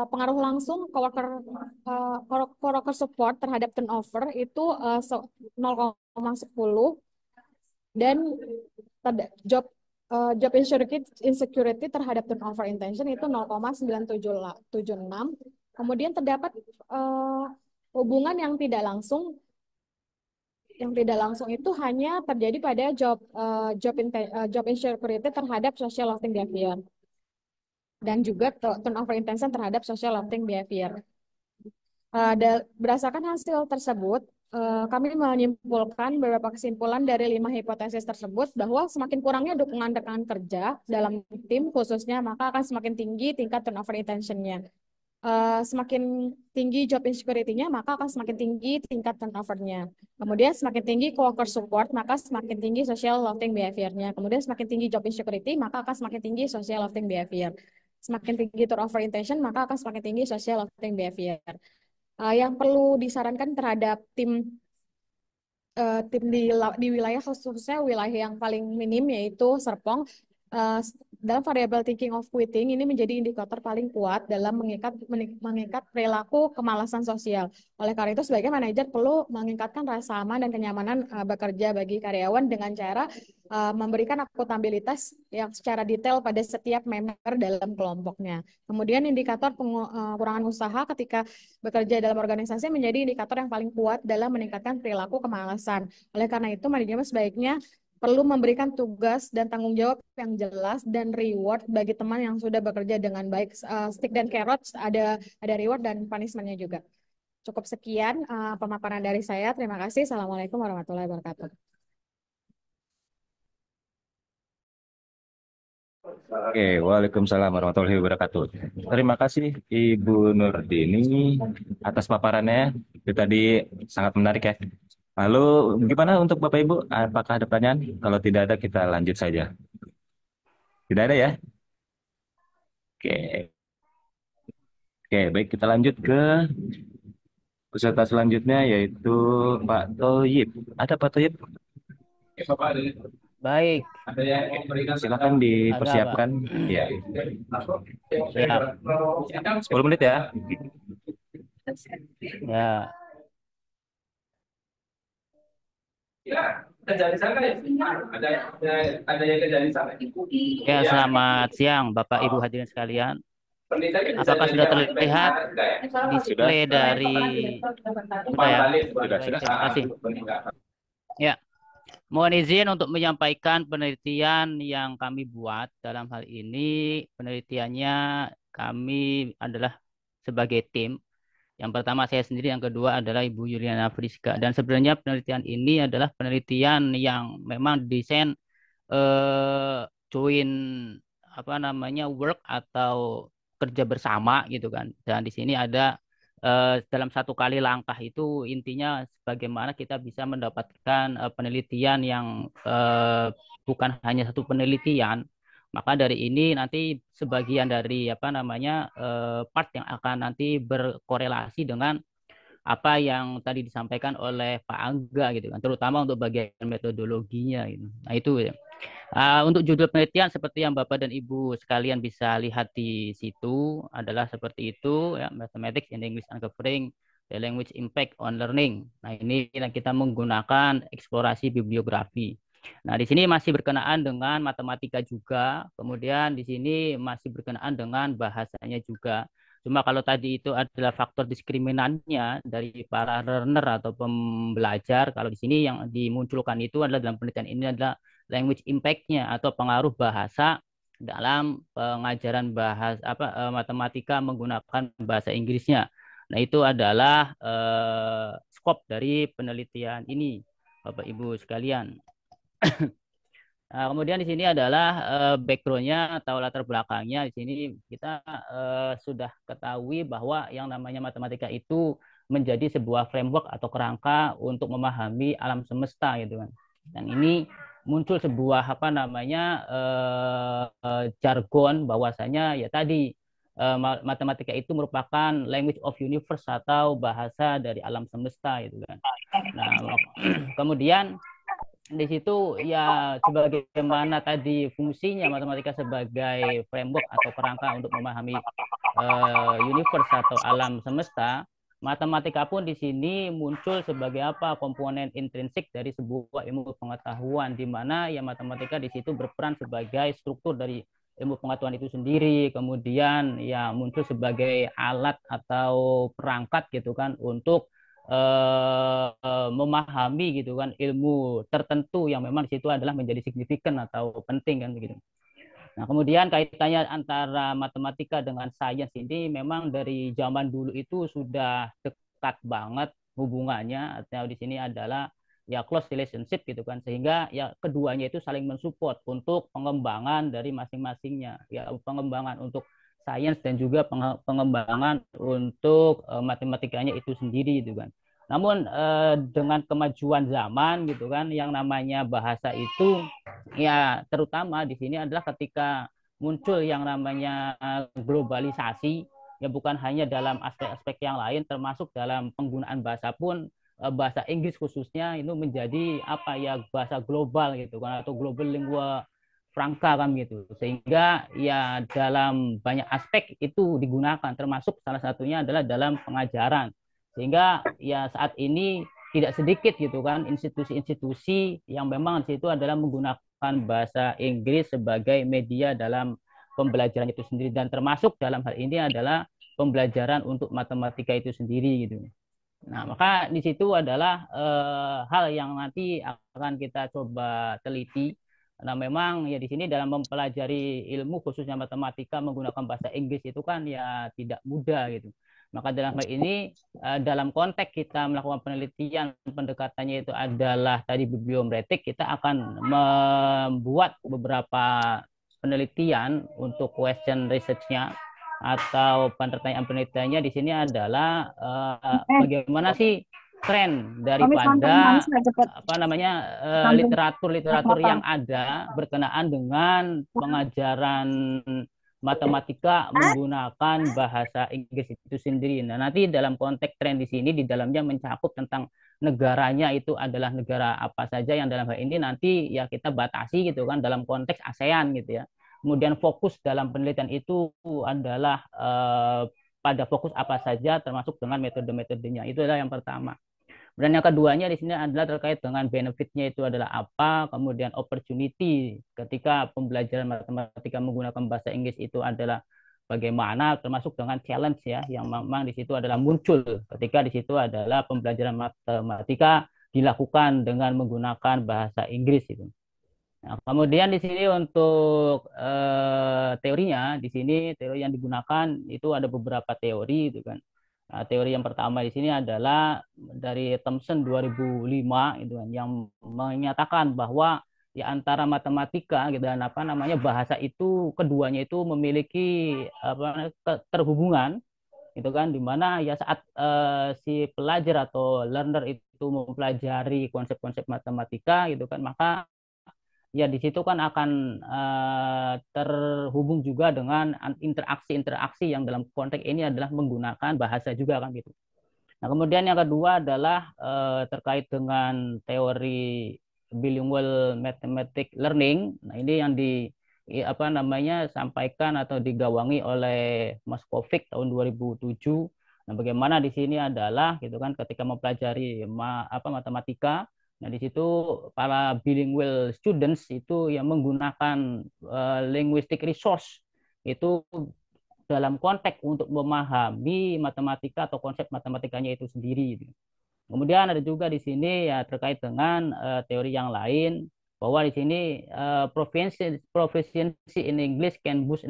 pengaruh langsung coworker support terhadap turnover itu 0,10 dan job insecurity terhadap turnover intention itu 0,9776. Kemudian terdapat hubungan yang tidak langsung itu hanya terjadi pada job insecurity terhadap social lofting behavior dan juga turnover intention terhadap social lofting behavior. Berdasarkan hasil tersebut, kami menyimpulkan beberapa kesimpulan dari 5 hipotesis tersebut bahwa semakin kurangnya dukungan rekan kerja dalam tim khususnya, maka akan semakin tinggi tingkat turnover intention-nya. Semakin tinggi job insecurity-nya, maka akan semakin tinggi tingkat turnover-nya. Kemudian semakin tinggi coworker support, maka semakin tinggi social lofting behavior-nya. Kemudian semakin tinggi job insecurity, maka akan semakin tinggi social lofting behavior. Semakin tinggi turnover intention, maka akan semakin tinggi social lofting behavior. Yang perlu disarankan terhadap tim di wilayah khususnya wilayah yang paling minim yaitu Serpong, dalam variabel thinking of quitting ini menjadi indikator paling kuat dalam mengikat perilaku kemalasan sosial. Oleh karena itu sebagai manajer perlu meningkatkan rasa aman dan kenyamanan bekerja bagi karyawan dengan cara memberikan akuntabilitas yang secara detail pada setiap member dalam kelompoknya. Kemudian indikator pengurangan usaha ketika bekerja dalam organisasi menjadi indikator yang paling kuat dalam meningkatkan perilaku kemalasan. Oleh karena itu manajemen sebaiknya perlu memberikan tugas dan tanggung jawab yang jelas dan reward bagi teman yang sudah bekerja dengan baik. Stick dan carrot ada reward dan punishment-nya juga. Cukup sekian pemaparan dari saya. Terima kasih. Assalamualaikum warahmatullahi wabarakatuh. Oke, waalaikumsalam warahmatullahi wabarakatuh. Terima kasih Ibu Nurdini atas paparannya. Itu tadi sangat menarik ya. Lalu gimana untuk Bapak Ibu? Apakah ada pertanyaan? Kalau tidak ada, kita lanjut saja. Tidak ada ya? Oke, oke, baik kita lanjut ke peserta selanjutnya yaitu Pak Toyib. Ada Pak Toyib? Bapak ada Baik, yang memberikan Silakan ada Pak. dipersiapkan. Ya, Siap. 10 menit ya. Ya, Ya, kerja di sana ya. Ada yang kerja di sana. ya selamat siang Bapak Ibu hadirin sekalian. Penelitian bisa Apakah sudah dijadikan terlihat benchmark juga ya? Sudah, display dari sudah Umpan ya? balik sudah, Baik, sudah. terima kasih. peningkatan. Ya, mohon izin untuk menyampaikan penelitian yang kami buat dalam hal ini. Penelitiannya kami adalah sebagai tim. Yang pertama saya sendiri, yang kedua adalah Ibu Yuliana Friska. Dan sebenarnya penelitian ini adalah penelitian yang memang desain join apa namanya work atau kerja bersama gitu kan. Dan di sini ada dalam satu kali langkah itu intinya bagaimana kita bisa mendapatkan penelitian yang bukan hanya satu penelitian. Maka dari ini nanti sebagian dari apa namanya part yang akan nanti berkorelasi dengan apa yang tadi disampaikan oleh Pak Angga gitu kan, terutama untuk bagian metodologinya gitu. Nah itu ya. Untuk judul penelitian seperti yang Bapak dan Ibu sekalian bisa lihat di situ adalah seperti itu ya, Mathematics in English Uncovering the Language Impact on Learning. Nah, ini kita menggunakan eksplorasi bibliografi. Nah, di sini masih berkenaan dengan matematika juga, kemudian di sini masih berkenaan dengan bahasanya juga. Cuma kalau tadi itu adalah faktor diskriminannya dari para learner atau pembelajar, kalau di sini yang dimunculkan itu adalah dalam penelitian ini adalah language impact-nya atau pengaruh bahasa dalam pengajaran bahasa matematika menggunakan bahasa Inggrisnya. Nah, itu adalah skop dari penelitian ini, Bapak Ibu sekalian. Nah, kemudian di sini adalah background-nya atau latar belakangnya. Di sini kita sudah ketahui bahwa yang namanya matematika itu menjadi sebuah framework atau kerangka untuk memahami alam semesta gitu kan. Dan ini muncul sebuah apa namanya jargon bahwasanya ya tadi matematika itu merupakan language of universe atau bahasa dari alam semesta gitu kan. Nah, kemudian di situ ya sebagaimana tadi fungsinya matematika sebagai framework atau kerangka untuk memahami universe atau alam semesta, matematika pun di sini muncul sebagai apa komponen intrinsik dari sebuah ilmu pengetahuan di mana ya matematika di situ berperan sebagai struktur dari ilmu pengetahuan itu sendiri, kemudian ya muncul sebagai alat atau perangkat gitu kan untuk memahami gitu kan ilmu tertentu yang memang di situ adalah menjadi signifikan atau penting kan begitu. Nah, kemudian kaitannya antara matematika dengan sains ini memang dari zaman dulu itu sudah dekat banget hubungannya, atau di sini adalah ya close relationship gitu kan, sehingga ya keduanya itu saling mensupport untuk pengembangan dari masing-masingnya, ya pengembangan untuk sains dan juga pengembangan untuk matematikanya itu sendiri gitu kan. Namun dengan kemajuan zaman gitu kan, yang namanya bahasa itu ya terutama di sini adalah ketika muncul yang namanya globalisasi, ya bukan hanya dalam aspek-aspek yang lain, termasuk dalam penggunaan bahasa pun bahasa Inggris khususnya itu menjadi apa ya bahasa global gitu kan atau global lingua franca kan gitu, sehingga ya dalam banyak aspek itu digunakan, termasuk salah satunya adalah dalam pengajaran, sehingga ya saat ini tidak sedikit gitu kan institusi-institusi yang memang di situ adalah menggunakan bahasa Inggris sebagai media dalam pembelajaran itu sendiri, dan termasuk dalam hal ini adalah pembelajaran untuk matematika itu sendiri gitu. Nah, maka di situ adalah hal yang nanti akan kita coba teliti. Nah, memang ya di sini dalam mempelajari ilmu khususnya matematika menggunakan bahasa Inggris itu kan ya tidak mudah gitu. Maka dalam hal ini dalam konteks kita melakukan penelitian, pendekatannya itu adalah tadi bibliometrik, kita akan membuat beberapa penelitian untuk question research-nya atau pertanyaan penelitiannya di sini adalah bagaimana sih tren daripada apa namanya literatur-literatur yang ada berkenaan dengan pengajaran matematika menggunakan bahasa Inggris itu sendiri. Nah, nanti dalam konteks tren di sini di dalamnya mencakup tentang negaranya itu adalah negara apa saja, yang dalam hal ini nanti ya kita batasi gitu kan dalam konteks ASEAN gitu ya. Kemudian fokus dalam penelitian itu adalah pada fokus apa saja termasuk dengan metode-metodenya. Itu adalah yang pertama. Dan yang keduanya di sini adalah terkait dengan benefitnya itu adalah apa, kemudian opportunity ketika pembelajaran matematika menggunakan bahasa Inggris itu adalah bagaimana termasuk dengan challenge ya yang memang di situ adalah muncul ketika di situ adalah pembelajaran matematika dilakukan dengan menggunakan bahasa Inggris itu. Nah, kemudian di sini untuk teorinya, di sini teori yang digunakan itu ada beberapa teori itu kan. Nah, teori yang pertama di sini adalah dari Thomson 2005 itu kan yang menyatakan bahwa di antara matematika gitu dan apa namanya bahasa itu keduanya itu memiliki apa terhubungan itu kan di mana ya saat si pelajar atau learner itu mempelajari konsep-konsep matematika gitu kan maka ya di situ kan akan terhubung juga dengan interaksi-interaksi yang dalam konteks ini adalah menggunakan bahasa juga kan gitu. Nah, kemudian yang kedua adalah terkait dengan teori bilingual mathematic learning. Nah, ini yang apa namanya sampaikan atau digawangi oleh Mas Kovic tahun 2007. Nah, bagaimana di sini adalah gitu kan ketika mempelajari matematika. Nah, di situ para bilingual students itu yang menggunakan linguistic resource itu dalam konteks untuk memahami matematika atau konsep matematikanya itu sendiri. Kemudian ada juga di sini ya terkait dengan teori yang lain bahwa di sini proficiency in English can boost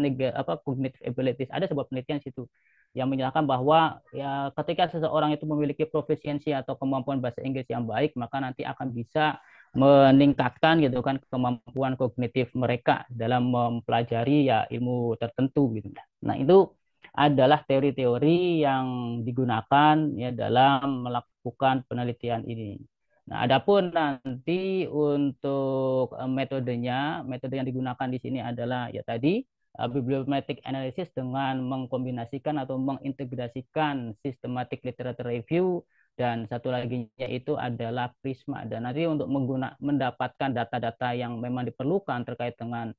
cognitive abilities. Ada sebuah penelitian situ yang menyatakan bahwa ya ketika seseorang itu memiliki profisiensi atau kemampuan bahasa Inggris yang baik, maka nanti akan bisa meningkatkan gitu kan kemampuan kognitif mereka dalam mempelajari ya ilmu tertentu gitu. Nah, itu adalah teori-teori yang digunakan ya dalam melakukan penelitian ini. Nah, adapun nanti untuk metodenya, metode yang digunakan di sini adalah ya tadi bibliometric analysis dengan mengkombinasikan atau mengintegrasikan systematic literature review dan satu lagi yaitu adalah Prisma. Dan nanti untuk mendapatkan data-data yang memang diperlukan terkait dengan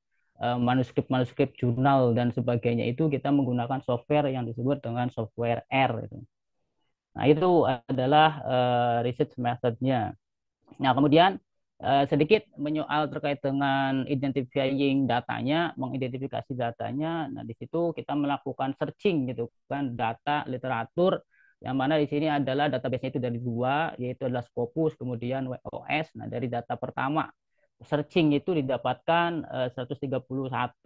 manuskrip-manuskrip jurnal dan sebagainya itu kita menggunakan software yang disebut dengan software R. Nah, itu adalah research methodnya. Nah, kemudian sedikit menyoal terkait dengan identifying datanya, mengidentifikasi datanya. Nah, di situ kita melakukan searching gitu kan data literatur yang mana di sini adalah database-nya itu dari dua, yaitu adalah Scopus kemudian WOS. Nah, dari data pertama searching itu didapatkan 131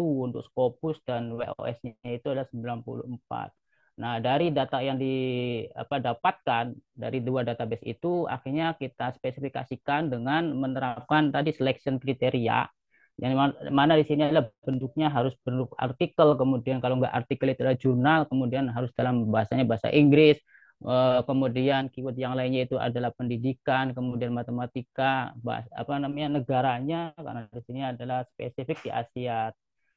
untuk Scopus dan WOS-nya itu adalah 94. Nah, dari data yang dapatkan dari dua database itu, akhirnya kita spesifikasikan dengan menerapkan tadi selection kriteria, yang mana di sini adalah bentuknya harus bentuk artikel, kemudian kalau nggak artikel itu adalah jurnal, kemudian harus dalam bahasanya bahasa Inggris, kemudian keyword yang lainnya itu adalah pendidikan, kemudian matematika, negaranya, karena di sini adalah spesifik di Asia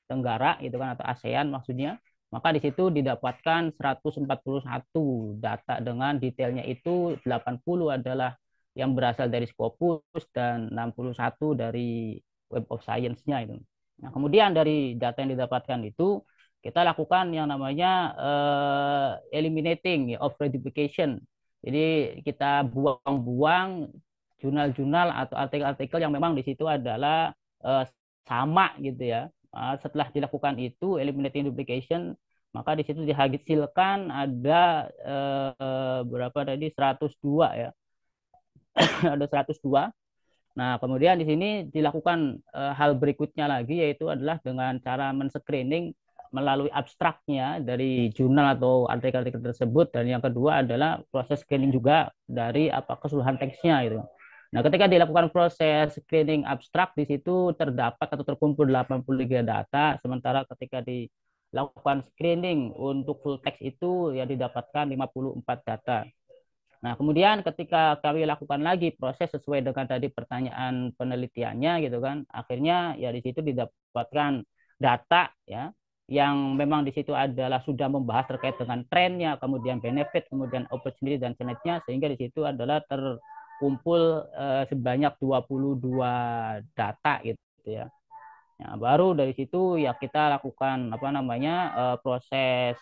Tenggara, itu kan atau ASEAN maksudnya. Maka di situ didapatkan 141 data dengan detailnya itu 80 adalah yang berasal dari Scopus dan 61 dari Web of Science-nya itu. Nah, kemudian dari data yang didapatkan itu kita lakukan yang namanya eliminating of reduplication. Jadi kita buang-buang jurnal-jurnal atau artikel-artikel yang memang di situ adalah sama gitu ya. Setelah dilakukan itu eliminating duplication, maka di situ dihasilkan ada berapa tadi 102 ya. Ada 102. Nah, kemudian di sini dilakukan hal berikutnya lagi yaitu adalah dengan cara men-screening melalui abstraknya dari jurnal atau artikel-artikel tersebut, dan yang kedua adalah proses screening juga dari keseluruhan teksnya gitu. Nah, ketika dilakukan proses screening abstrak di situ terdapat atau terkumpul 83 data, sementara ketika dilakukan screening untuk full text itu ya didapatkan 54 data. Nah, kemudian ketika kami lakukan lagi proses sesuai dengan tadi pertanyaan penelitiannya gitu kan, akhirnya ya di situ didapatkan data ya yang memang di situ adalah sudah membahas terkait dengan trennya, kemudian benefit, kemudian opportunity dan challenge-nya, sehingga di situ adalah terkumpul sebanyak 22 data gitu ya. Nah, baru dari situ ya kita lakukan proses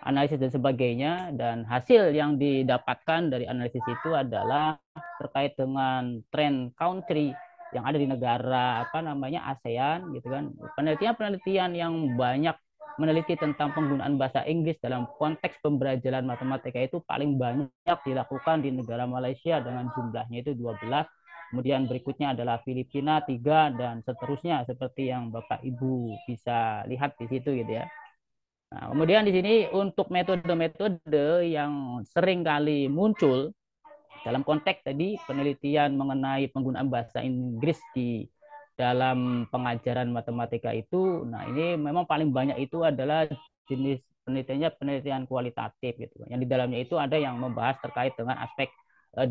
analisis dan sebagainya, dan hasil yang didapatkan dari analisis itu adalah terkait dengan trend country yang ada di negara ASEAN gitu kan. Penelitian-penelitian yang banyak meneliti tentang penggunaan bahasa Inggris dalam konteks pembelajaran matematika itu paling banyak dilakukan di negara Malaysia dengan jumlahnya itu 12. Kemudian berikutnya adalah Filipina 3 dan seterusnya seperti yang Bapak Ibu bisa lihat di situ gitu ya. Nah, kemudian di sini untuk metode-metode yang sering kali muncul dalam konteks tadi penelitian mengenai penggunaan bahasa Inggris di dalam pengajaran matematika itu, nah ini memang paling banyak itu adalah jenis penelitiannya penelitian kualitatif gitu. Yang di dalamnya itu ada yang membahas terkait dengan aspek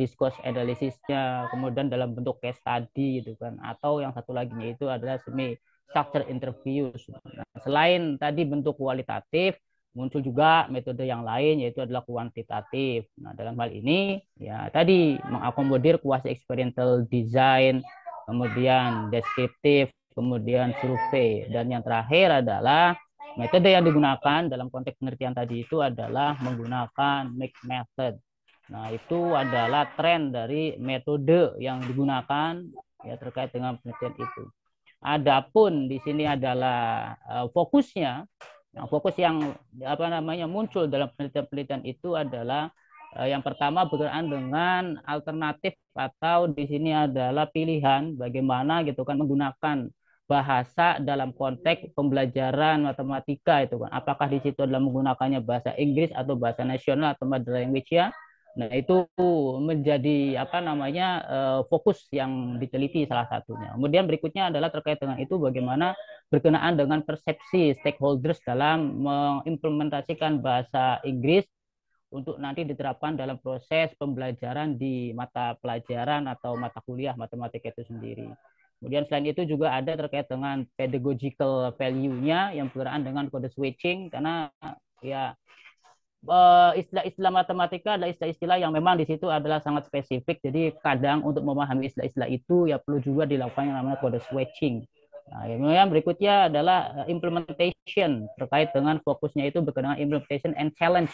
discourse analysisnya, kemudian dalam bentuk case study gitu kan, atau yang satu lagi itu adalah semi structure interviews. Nah, selain tadi bentuk kualitatif, muncul juga metode yang lain yaitu adalah kuantitatif. Nah, dalam hal ini ya tadi mengakomodir quasi experiential design, kemudian deskriptif, kemudian survei, dan yang terakhir adalah metode yang digunakan dalam konteks penelitian tadi itu adalah menggunakan mixed method. Nah, itu adalah tren dari metode yang digunakan ya terkait dengan penelitian itu. Adapun di sini adalah fokusnya. Nah, fokus yang muncul dalam penelitian-penelitian itu adalah yang pertama berkenaan dengan alternatif atau di sini adalah pilihan bagaimana gitu kan menggunakan bahasa dalam konteks pembelajaran matematika itu kan. Apakah di situ adalah menggunakannya bahasa Inggris atau bahasa nasional atau mother language ya. Nah, itu menjadi fokus yang diteliti salah satunya. Kemudian berikutnya adalah terkait dengan itu bagaimana berkenaan dengan persepsi stakeholders dalam mengimplementasikan bahasa Inggris untuk nanti diterapkan dalam proses pembelajaran di mata pelajaran atau mata kuliah matematika itu sendiri. Kemudian selain itu juga ada terkait dengan pedagogical value-nya yang berkenaan dengan kode switching, karena ya istilah-istilah matematika adalah istilah-istilah yang memang di situ adalah sangat spesifik. Jadi kadang untuk memahami istilah-istilah itu ya perlu juga dilakukan yang namanya kode switching. Nah, yang berikutnya adalah implementation terkait dengan fokusnya itu berkenaan implementation and challenge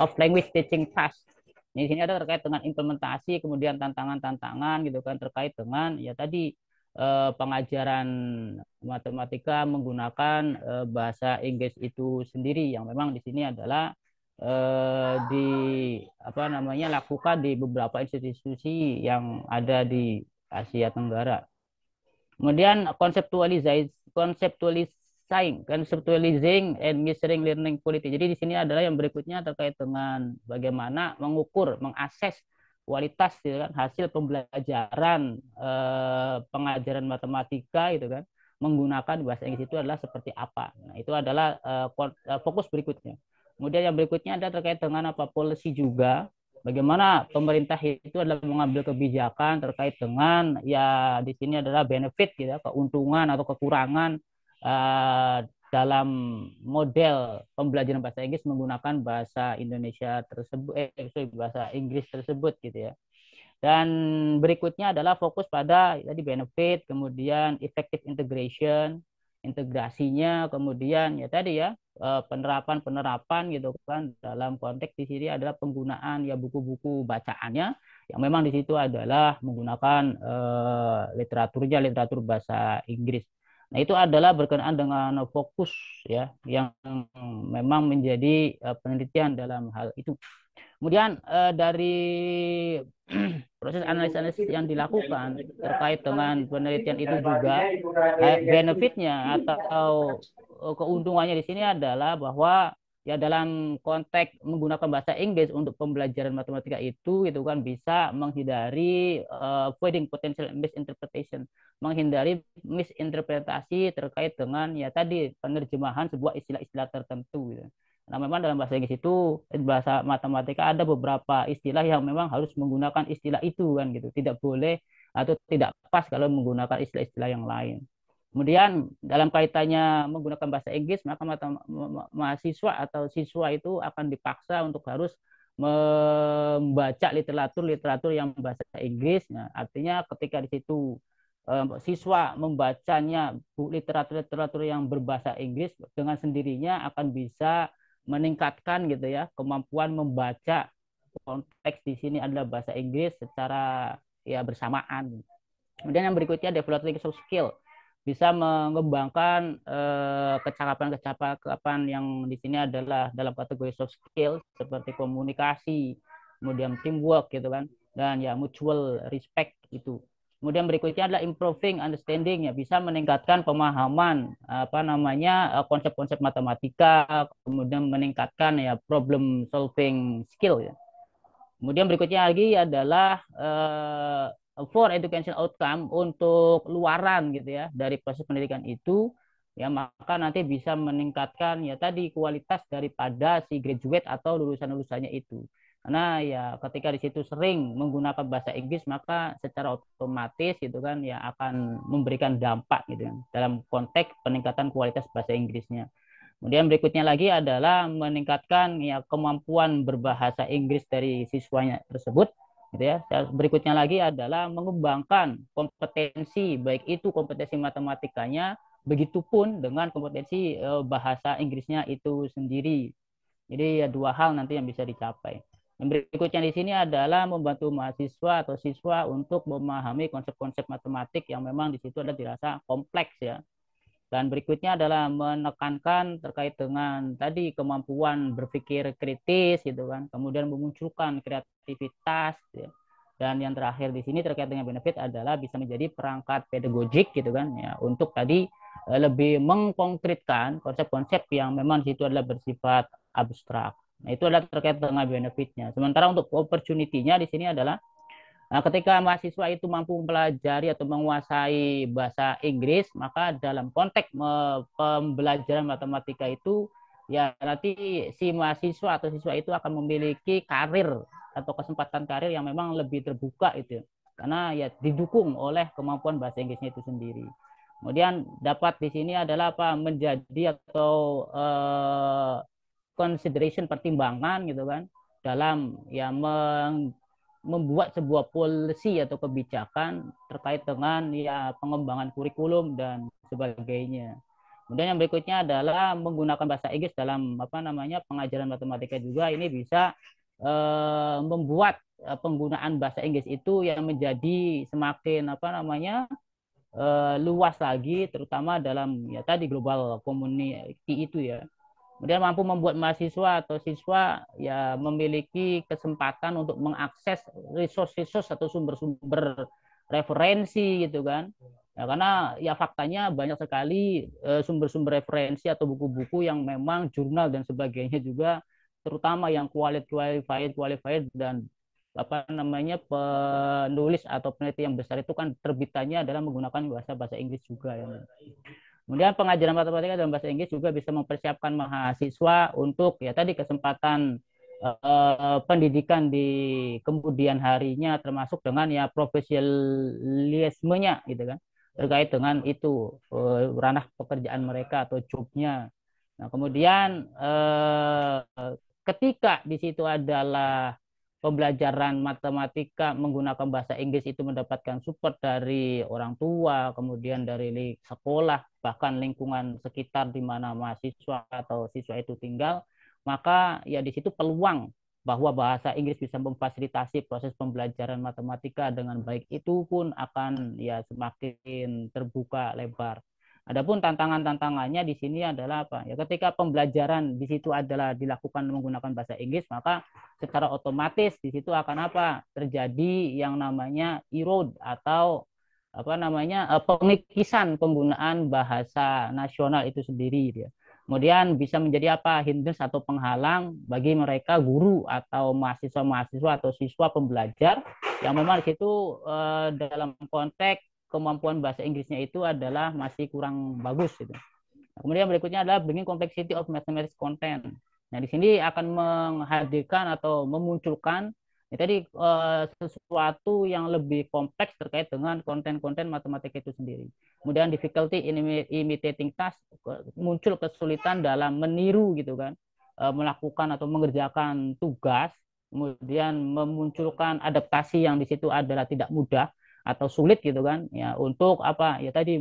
of language teaching task. Di sini ada terkait dengan implementasi, kemudian tantangan-tantangan gitu kan terkait dengan ya tadi pengajaran matematika menggunakan bahasa Inggris itu sendiri yang memang di sini adalah lakukan di beberapa institusi yang ada di Asia Tenggara. Kemudian conceptualizing and measuring learning quality. Jadi di sini adalah yang berikutnya terkait dengan bagaimana mengukur, mengakses kualitas gitu kan, hasil pembelajaran pengajaran matematika gitu kan menggunakan bahasa Inggris itu adalah seperti apa. Nah, itu adalah fokus berikutnya. Kemudian yang berikutnya ada terkait dengan policy juga. Bagaimana pemerintah itu adalah mengambil kebijakan terkait dengan ya di sini adalah benefit gitu ya, keuntungan atau kekurangan dalam model pembelajaran bahasa Inggris menggunakan bahasa Indonesia tersebut bahasa Inggris tersebut gitu ya. Dan berikutnya adalah fokus pada tadi benefit, kemudian effective integration, integrasinya, kemudian ya tadi ya penerapan gitu kan dalam konteks di sini adalah penggunaan ya buku-buku bacaannya yang memang di situ adalah menggunakan literatur bahasa Inggris. Nah, itu adalah berkenaan dengan fokus ya yang memang menjadi penelitian dalam hal itu. Kemudian dari proses analisis yang dilakukan terkait dengan penelitian itu juga benefitnya atau keuntungannya di sini adalah bahwa ya dalam konteks menggunakan bahasa Inggris untuk pembelajaran matematika itu kan bisa menghindari avoiding potential misinterpretation, menghindari misinterpretasi terkait dengan ya tadi penerjemahan sebuah istilah-istilah tertentu gitu. Nah, memang dalam bahasa Inggris itu, bahasa matematika ada beberapa istilah yang memang harus menggunakan istilah itu kan gitu. Tidak boleh atau tidak pas kalau menggunakan istilah-istilah yang lain. Kemudian dalam kaitannya menggunakan bahasa Inggris, maka mahasiswa atau siswa itu akan dipaksa untuk harus membaca literatur yang bahasa Inggris. Nah, artinya ketika di situ siswa membacanya literatur yang berbahasa Inggris dengan sendirinya akan bisa meningkatkan gitu ya kemampuan membaca konteks di sini adalah bahasa Inggris secara ya bersamaan. Kemudian yang berikutnya developing soft skill, bisa mengembangkan kecakapan-kecakapan yang di sini adalah dalam kategori soft skill seperti komunikasi, kemudian teamwork gitu kan, dan ya mutual respect itu. Kemudian berikutnya adalah improving understanding, ya bisa meningkatkan pemahaman apa namanya konsep-konsep matematika, kemudian meningkatkan ya problem solving skill ya. Kemudian berikutnya lagi adalah for education outcome, untuk luaran gitu ya dari proses pendidikan itu, ya maka nanti bisa meningkatkan ya tadi kualitas daripada si graduate atau lulusan-lulusannya itu. Karena ya ketika di situ sering menggunakan bahasa Inggris, maka secara otomatis gitu kan ya akan memberikan dampak gitu kan dalam konteks peningkatan kualitas bahasa Inggrisnya. Kemudian berikutnya lagi adalah meningkatkan ya kemampuan berbahasa Inggris dari siswanya tersebut, gitu ya. Berikutnya lagi adalah mengembangkan kompetensi, baik itu kompetensi matematikanya, begitupun dengan kompetensi bahasa Inggrisnya itu sendiri. Jadi ya dua hal nanti yang bisa dicapai. Yang berikutnya di sini adalah membantu mahasiswa atau siswa untuk memahami konsep-konsep matematik yang memang di situ ada dirasa kompleks ya. Dan berikutnya adalah menekankan terkait dengan tadi kemampuan berpikir kritis gitu kan, kemudian memunculkan kreativitas ya. Dan yang terakhir di sini terkait dengan benefit adalah bisa menjadi perangkat pedagogik gitu kan ya, untuk tadi lebih mengkonkretkan konsep-konsep yang memang di situ adalah bersifat abstrak. Nah, itu adalah terkait dengan benefitnya. Sementara untuk opportunity-nya di sini adalah ketika mahasiswa itu mampu mempelajari atau menguasai bahasa Inggris, maka dalam konteks pembelajaran matematika itu, ya nanti si mahasiswa atau siswa itu akan memiliki karir atau kesempatan karir yang memang lebih terbuka itu. Karena ya didukung oleh kemampuan bahasa Inggrisnya itu sendiri. Kemudian dapat di sini adalah apa, menjadi atau consideration, pertimbangan gitu kan dalam ya membuat sebuah polisi atau kebijakan terkait dengan ya pengembangan kurikulum dan sebagainya. Kemudian yang berikutnya adalah menggunakan bahasa Inggris dalam apa namanya pengajaran matematika juga, ini bisa membuat penggunaan bahasa Inggris itu yang menjadi semakin apa namanya luas lagi, terutama dalam ya tadi global community itu ya. Kemudian mampu membuat mahasiswa atau siswa ya memiliki kesempatan untuk mengakses resource-resource atau sumber-sumber referensi gitu kan. Ya, karena ya faktanya banyak sekali sumber-sumber referensi atau buku-buku yang memang jurnal dan sebagainya juga, terutama yang qualified dan apa namanya penulis atau peneliti yang besar itu kan terbitannya adalah menggunakan bahasa Inggris juga ya. Kemudian pengajaran matematika dalam bahasa Inggris juga bisa mempersiapkan mahasiswa untuk ya tadi kesempatan pendidikan di kemudian harinya, termasuk dengan ya profesionalismenya gitu kan, terkait dengan itu ranah pekerjaan mereka atau jobnya. Nah, kemudian ketika di situ adalah pembelajaran matematika menggunakan bahasa Inggris itu mendapatkan support dari orang tua, kemudian dari sekolah, bahkan lingkungan sekitar di mana mahasiswa atau siswa itu tinggal, maka ya di situ peluang bahwa bahasa Inggris bisa memfasilitasi proses pembelajaran matematika dengan baik itu pun akan ya semakin terbuka lebar. Adapun tantangan-tantangannya di sini adalah apa? Ya ketika pembelajaran di situ adalah dilakukan menggunakan bahasa Inggris, maka secara otomatis di situ akan apa? Terjadi yang namanya erode atau apa namanya pengikisan penggunaan bahasa nasional itu sendiri dia. Kemudian bisa menjadi apa? Hindrance atau penghalang bagi mereka guru atau mahasiswa-mahasiswa atau siswa pembelajar yang memang di situ dalam konteks kemampuan bahasa Inggrisnya itu adalah masih kurang bagus gitu. Kemudian berikutnya adalah bringing complexity of mathematics content. Nah, di sini akan menghadirkan atau memunculkan ya, tadi sesuatu yang lebih kompleks terkait dengan konten-konten matematika itu sendiri. Kemudian difficulty in imitating task, muncul kesulitan dalam meniru gitu kan, melakukan atau mengerjakan tugas, kemudian memunculkan adaptasi yang di situ adalah tidak mudah atau sulit gitu kan ya, untuk apa ya tadi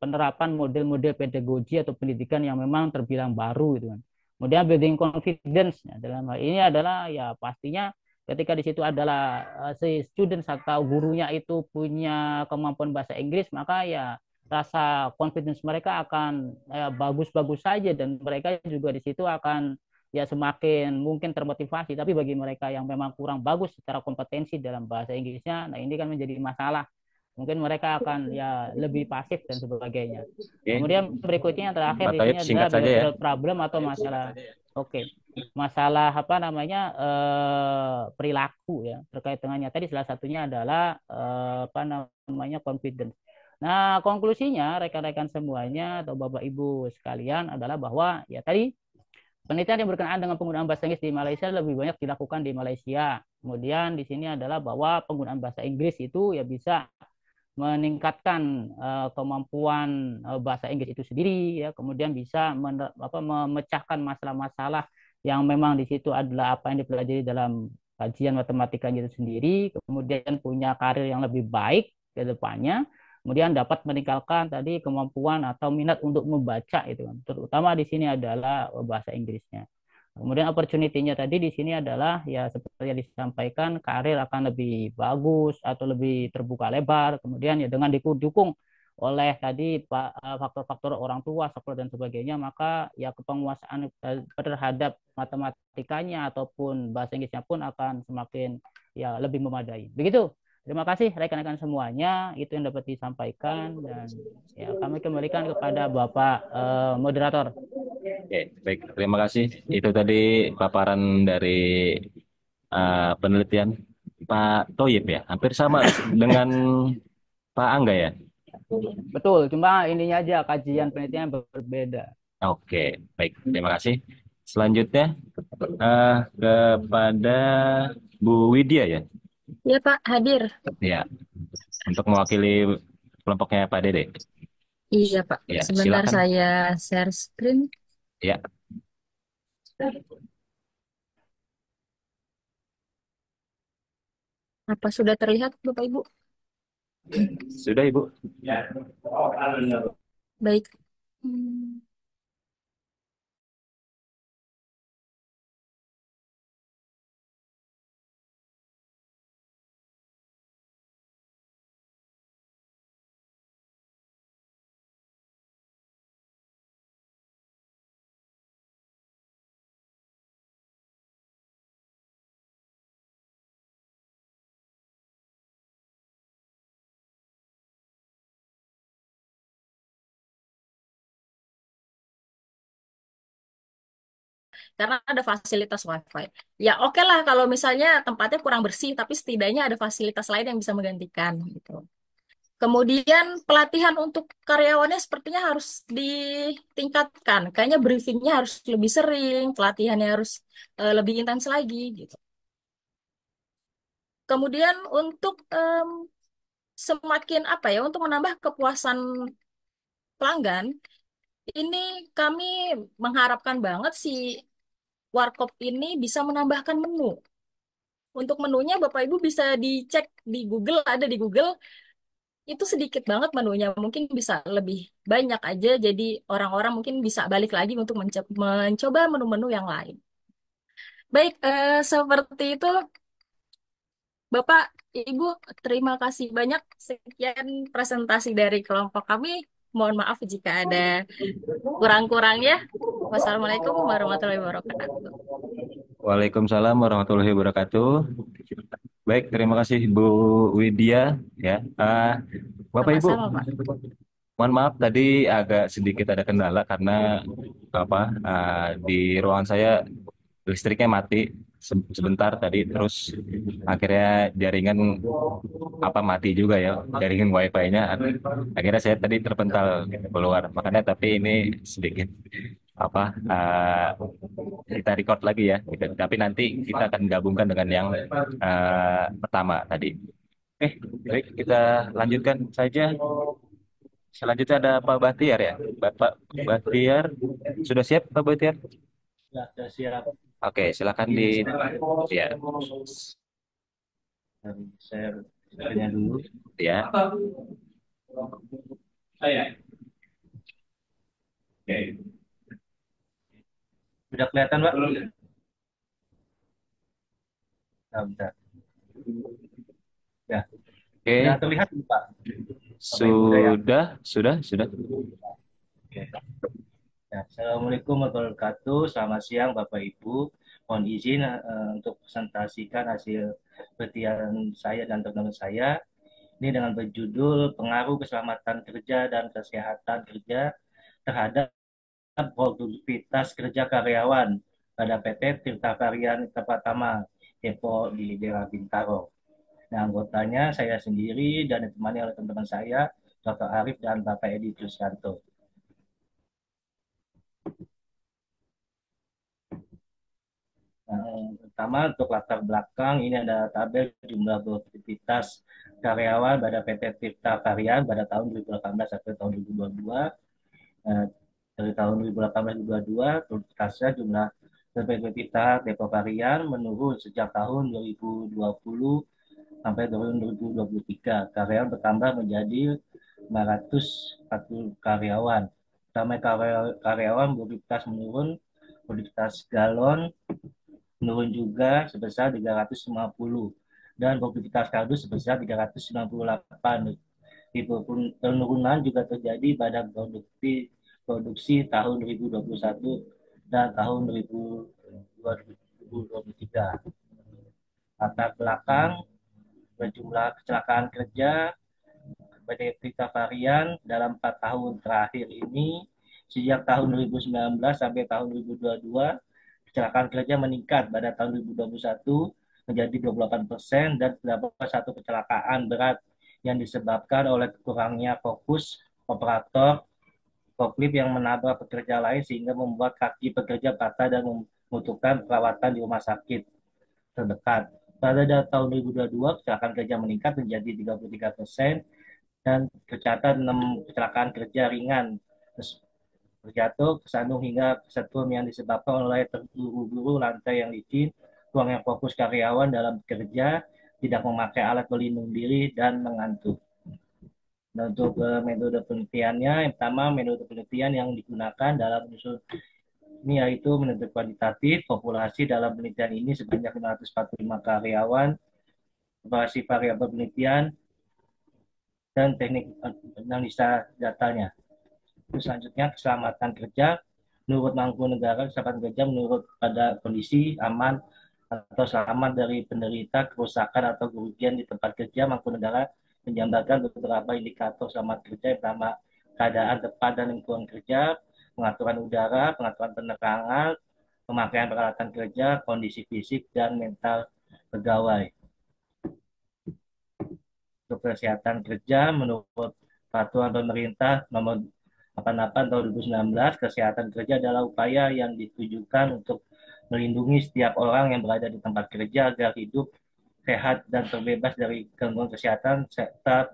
penerapan model-model pedagogi atau pendidikan yang memang terbilang baru gitu kan. Kemudian building confidence ya, dalam hal ini adalah ya pastinya ketika di situ adalah si students atau gurunya itu punya kemampuan bahasa Inggris, maka ya rasa confidence mereka akan bagus-bagus saja, dan mereka juga di situ akan ya semakin mungkin termotivasi. Tapi bagi mereka yang memang kurang bagus secara kompetensi dalam bahasa Inggrisnya, nah ini kan menjadi masalah. Mungkin mereka akan ya lebih pasif dan sebagainya. Oke, Kemudian berikutnya yang terakhir Pak di Toyib sini singkat adalah saja ya. behavioral problem atau masalah. Oke, masalah apa namanya perilaku ya terkait dengannya. Tadi salah satunya adalah apa namanya confidence. Nah, konklusinya rekan-rekan semuanya atau Bapak Ibu sekalian adalah bahwa ya tadi penelitian yang berkenaan dengan penggunaan bahasa Inggris di Malaysia lebih banyak dilakukan di Malaysia. Kemudian di sini adalah bahwa penggunaan bahasa Inggris itu ya bisa meningkatkan kemampuan bahasa Inggris itu sendiri ya, kemudian bisa memecahkan masalah-masalah yang memang di situ adalah apa yang dipelajari dalam kajian matematikanya itu sendiri, kemudian punya karir yang lebih baik ke depannya, kemudian dapat meningkatkan tadi kemampuan atau minat untuk membaca itu kan. Terutama di sini adalah bahasa Inggrisnya. Kemudian opportunity-nya tadi di sini adalah ya seperti yang disampaikan, karir akan lebih bagus atau lebih terbuka lebar. Kemudian ya dengan didukung oleh tadi faktor-faktor orang tua, sekolah dan sebagainya, maka ya kepenguasaan terhadap matematikanya ataupun bahasa Inggrisnya pun akan semakin ya lebih memadai. Begitu. Terima kasih rekan-rekan semuanya, itu yang dapat disampaikan, dan ya kami kembalikan kepada Bapak moderator. Oke, baik. Terima kasih. Itu tadi paparan dari penelitian Pak Toyib ya. Hampir sama dengan Pak Angga ya. Betul, cuma ininya aja kajian penelitian berbeda. Oke, baik. Terima kasih. Selanjutnya kepada Bu Widya ya. Ya Pak, hadir. Ya, untuk mewakili kelompoknya Pak Dede. Iya Pak, Ya, sebentar silakan. saya share screen. Ya, Apa sudah terlihat Bapak Ibu? sudah Ibu. Baik. Hmm. Karena ada fasilitas WiFi. Ya oke lah kalau misalnya tempatnya kurang bersih, tapi setidaknya ada fasilitas lain yang bisa menggantikan gitu. Kemudian pelatihan untuk karyawannya sepertinya harus ditingkatkan. Kayaknya briefingnya harus lebih sering, pelatihannya harus lebih intens lagi gitu. Kemudian untuk semakin apa ya, untuk menambah kepuasan pelanggan, ini kami mengharapkan banget si Warkop ini bisa menambahkan menu. Untuk menunya Bapak Ibu bisa dicek di Google, ada di Google, itu sedikit banget menunya. Mungkin bisa lebih banyak aja, jadi orang-orang mungkin bisa balik lagi untuk mencoba menu-menu yang lain. Baik, seperti itu Bapak, Ibu, terima kasih banyak. Sekian presentasi dari kelompok kami. Mohon maaf jika ada kurang-kurangnya. Wassalamualaikum warahmatullahi wabarakatuh. Waalaikumsalam warahmatullahi wabarakatuh. Baik, terima kasih Bu Widya ya. Bapak Ibu, Sama-sama, Pak. mohon maaf tadi agak sedikit ada kendala karena apa di ruangan saya listriknya mati sebentar tadi, terus akhirnya jaringan mati juga ya, jaringan wifi-nya. Akhirnya saya tadi terpental keluar, makanya tapi ini sedikit apa kita record lagi ya gitu. Tapi nanti kita akan gabungkan dengan yang pertama tadi. Oke, baik, kita lanjutkan saja. Selanjutnya ada Pak Bahtiar ya. Bapak Bahtiar, sudah siap Pak Bahtiar? Ya, sudah siap. Oke, silakan di ya. Saya tanya dulu. Ya. Saya. Oke. Sudah kelihatan, Pak? Nah, bentar. Ya, sudah Oke, terlihat belum, Pak? Bapak Ibu udah ya? sudah. Oke. Ya, Assalamualaikum warahmatullahi wabarakatuh. Selamat siang Bapak Ibu. Mohon izin untuk presentasikan hasil penelitian saya dan teman-teman saya. Ini dengan berjudul Pengaruh Keselamatan Kerja dan Kesehatan Kerja terhadap Produktivitas Kerja Karyawan pada PT Tirta Karyan Pertama Depo di daerah Bintaro. Nah, anggotanya saya sendiri dan ditemani oleh teman-teman saya, Dr. Arif dan Bapak Edi Kristianto. Pertama untuk latar belakang ini ada tabel jumlah produktivitas karyawan pada PT Tirta Karyan pada tahun 2018 sampai tahun 2022. Eh, dari tahun 2018-2022 produktivitasnya jumlah produktivitas Depo Karyan menurun sejak tahun 2020 sampai tahun 2023. Karyawan bertambah menjadi 540 karyawan. Pertama karyawan produktivitas menurun, produktivitas galon menurun juga sebesar 350 dan produktivitas kardus sebesar 398. Penurunan juga terjadi pada produksi tahun 2021 dan tahun 2023. Latar belakang berjumlah kecelakaan kerja berita varian dalam 4 tahun terakhir ini sejak tahun 2019 sampai tahun 2022 kecelakaan kerja meningkat pada tahun 2021 menjadi 28% dan terdapat satu kecelakaan berat yang disebabkan oleh kurangnya fokus operator forklift yang menabrak pekerja lain sehingga membuat kaki pekerja patah dan membutuhkan perawatan di rumah sakit terdekat. Pada tahun 2022, kecelakaan kerja meningkat menjadi 33% dan tercatat 6 kecelakaan kerja ringan terjatuh, kesandung hingga kesetrum yang disebabkan oleh terburu-buru lantai yang licin, ruang yang fokus karyawan dalam bekerja, tidak memakai alat pelindung diri, dan mengantuk. Dan untuk metode penelitiannya, yang pertama metode penelitian yang digunakan dalam menyusun ini yaitu metode kuantitatif, populasi dalam penelitian ini sebanyak 545 karyawan, populasi variabel penelitian, dan teknik analisa datanya. Terus selanjutnya keselamatan kerja. Menurut Mangkunegara, keselamatan kerja menurut pada kondisi aman atau selamat dari penderita kerusakan atau kerugian di tempat kerja. Mangkunegara menjabarkan beberapa indikator selamat kerja, yang pertama keadaan tepat dan lingkungan kerja, pengaturan udara, pengaturan penerangan, pemakaian peralatan kerja, kondisi fisik dan mental pegawai. Untuk kesehatan kerja, menurut peraturan pemerintah nomor 88 tahun 2019, kesehatan kerja adalah upaya yang ditujukan untuk melindungi setiap orang yang berada di tempat kerja agar hidup sehat dan terbebas dari gangguan kesehatan serta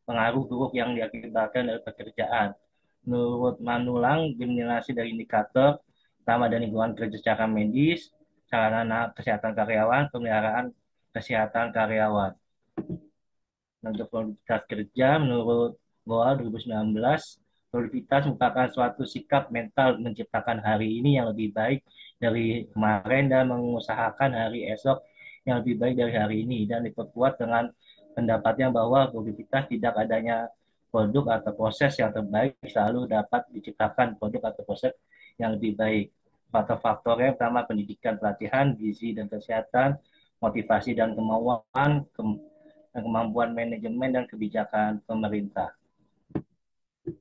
pengaruh buruk yang diakibatkan dari pekerjaan. Menurut Manulang, diminimasi dari indikator pertama dan lingkungan kerja secara medis, sarana kesehatan karyawan, pemeliharaan kesehatan karyawan. Untuk produktivitas kerja, menurut GOA 2019, produktivitas merupakan suatu sikap mental menciptakan hari ini yang lebih baik dari kemarin dan mengusahakan hari esok yang lebih baik dari hari ini, dan diperkuat dengan pendapatnya bahwa produktivitas tidak adanya produk atau proses yang terbaik selalu dapat diciptakan produk atau proses yang lebih baik. Faktor-faktornya pertama pendidikan, pelatihan, gizi dan kesehatan, motivasi dan kemauan, kemampuan manajemen dan kebijakan pemerintah.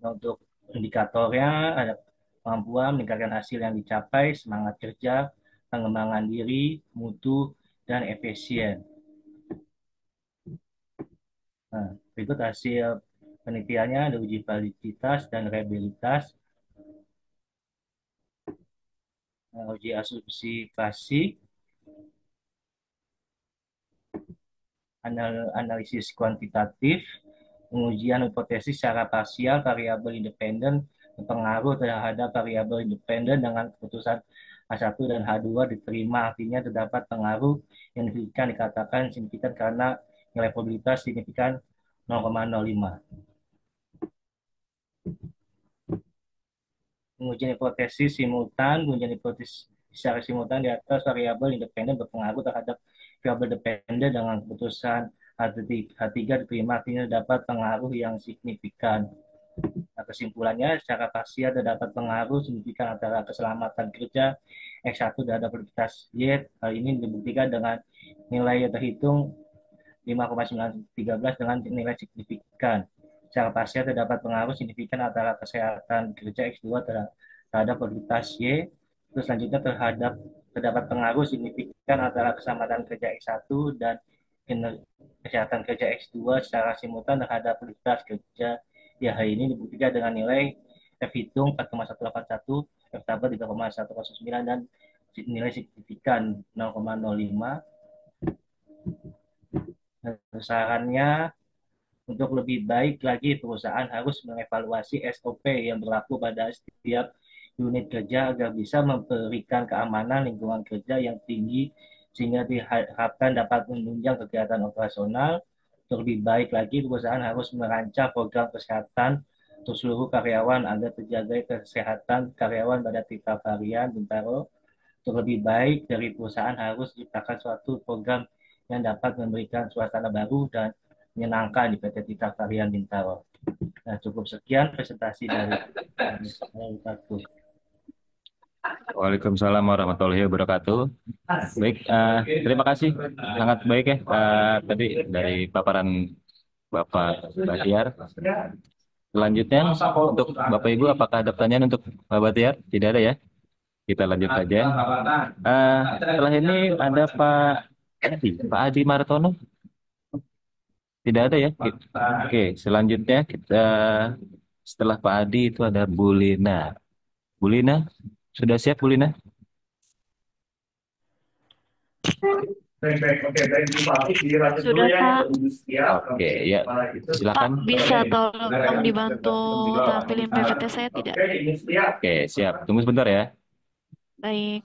Untuk indikatornya ada kemampuan meningkatkan hasil yang dicapai, semangat kerja, pengembangan diri, mutu, dan efisien. Nah, berikut hasil penelitiannya ada uji validitas dan reliabilitas, uji asumsi klasik, analisis kuantitatif, pengujian hipotesis secara parsial variabel independen berpengaruh terhadap variabel independen dengan keputusan H1 dan H2 diterima, artinya terdapat pengaruh yang dikatakan signifikan karena nilai probabilitas signifikan 0,05. Pengujian hipotesis simultan, pengujian hipotesis secara simultan di atas variabel independen berpengaruh terhadap jika berdependen dengan keputusan H3 diterima artinya dapat pengaruh yang signifikan. Nah, kesimpulannya, secara parsial terdapat pengaruh signifikan antara keselamatan kerja X1 terhadap produktivitas Y. Hal ini dibuktikan dengan nilai yang terhitung 5,913 dengan nilai signifikan. Secara parsial terdapat pengaruh signifikan antara kesehatan kerja X2 terhadap produktivitas Y. Terus selanjutnya terdapat pengaruh signifikan antara keselamatan kerja X1 dan kesehatan kerja X2 secara simultan terhadap produktivitas kerja. Ya, hal ini dibuktikan dengan nilai F hitung 4,181, F tabel 3,109 dan nilai signifikan 0,05. Sarannya, untuk lebih baik lagi, perusahaan harus mengevaluasi SOP yang berlaku pada setiap unit kerja agar bisa memberikan keamanan lingkungan kerja yang tinggi sehingga diharapkan dapat menunjang kegiatan operasional. Untuk lebih baik lagi, perusahaan harus merancang program kesehatan untuk seluruh karyawan agar terjaga kesehatan karyawan pada Tita Varian Bintaro. Untuk lebih baik dari perusahaan harus menciptakan suatu program yang dapat memberikan suasana baru dan menyenangkan di PT Tita Varian Bintaro. Nah, cukup sekian presentasi dari saya. Waalaikumsalam warahmatullahi wabarakatuh. Baik, terima kasih. Sangat baik ya tadi dari paparan Bapak Bahtiar. Selanjutnya untuk Bapak Ibu, apakah ada pertanyaan untuk Pak Bahtiar? Tidak ada ya? Kita lanjut saja. Setelah ini ada Pak Adi Martono. Tidak ada ya? Oke, selanjutnya kita setelah Pak Adi itu ada Bu Lina. Bu Lina, sudah siap Bu Lina? Sudah, Pak. Oke, ya. Silakan. Pak, bisa tolong dibantu tampilin PPT saya tidak? Oke, siap. Tunggu sebentar ya. Baik.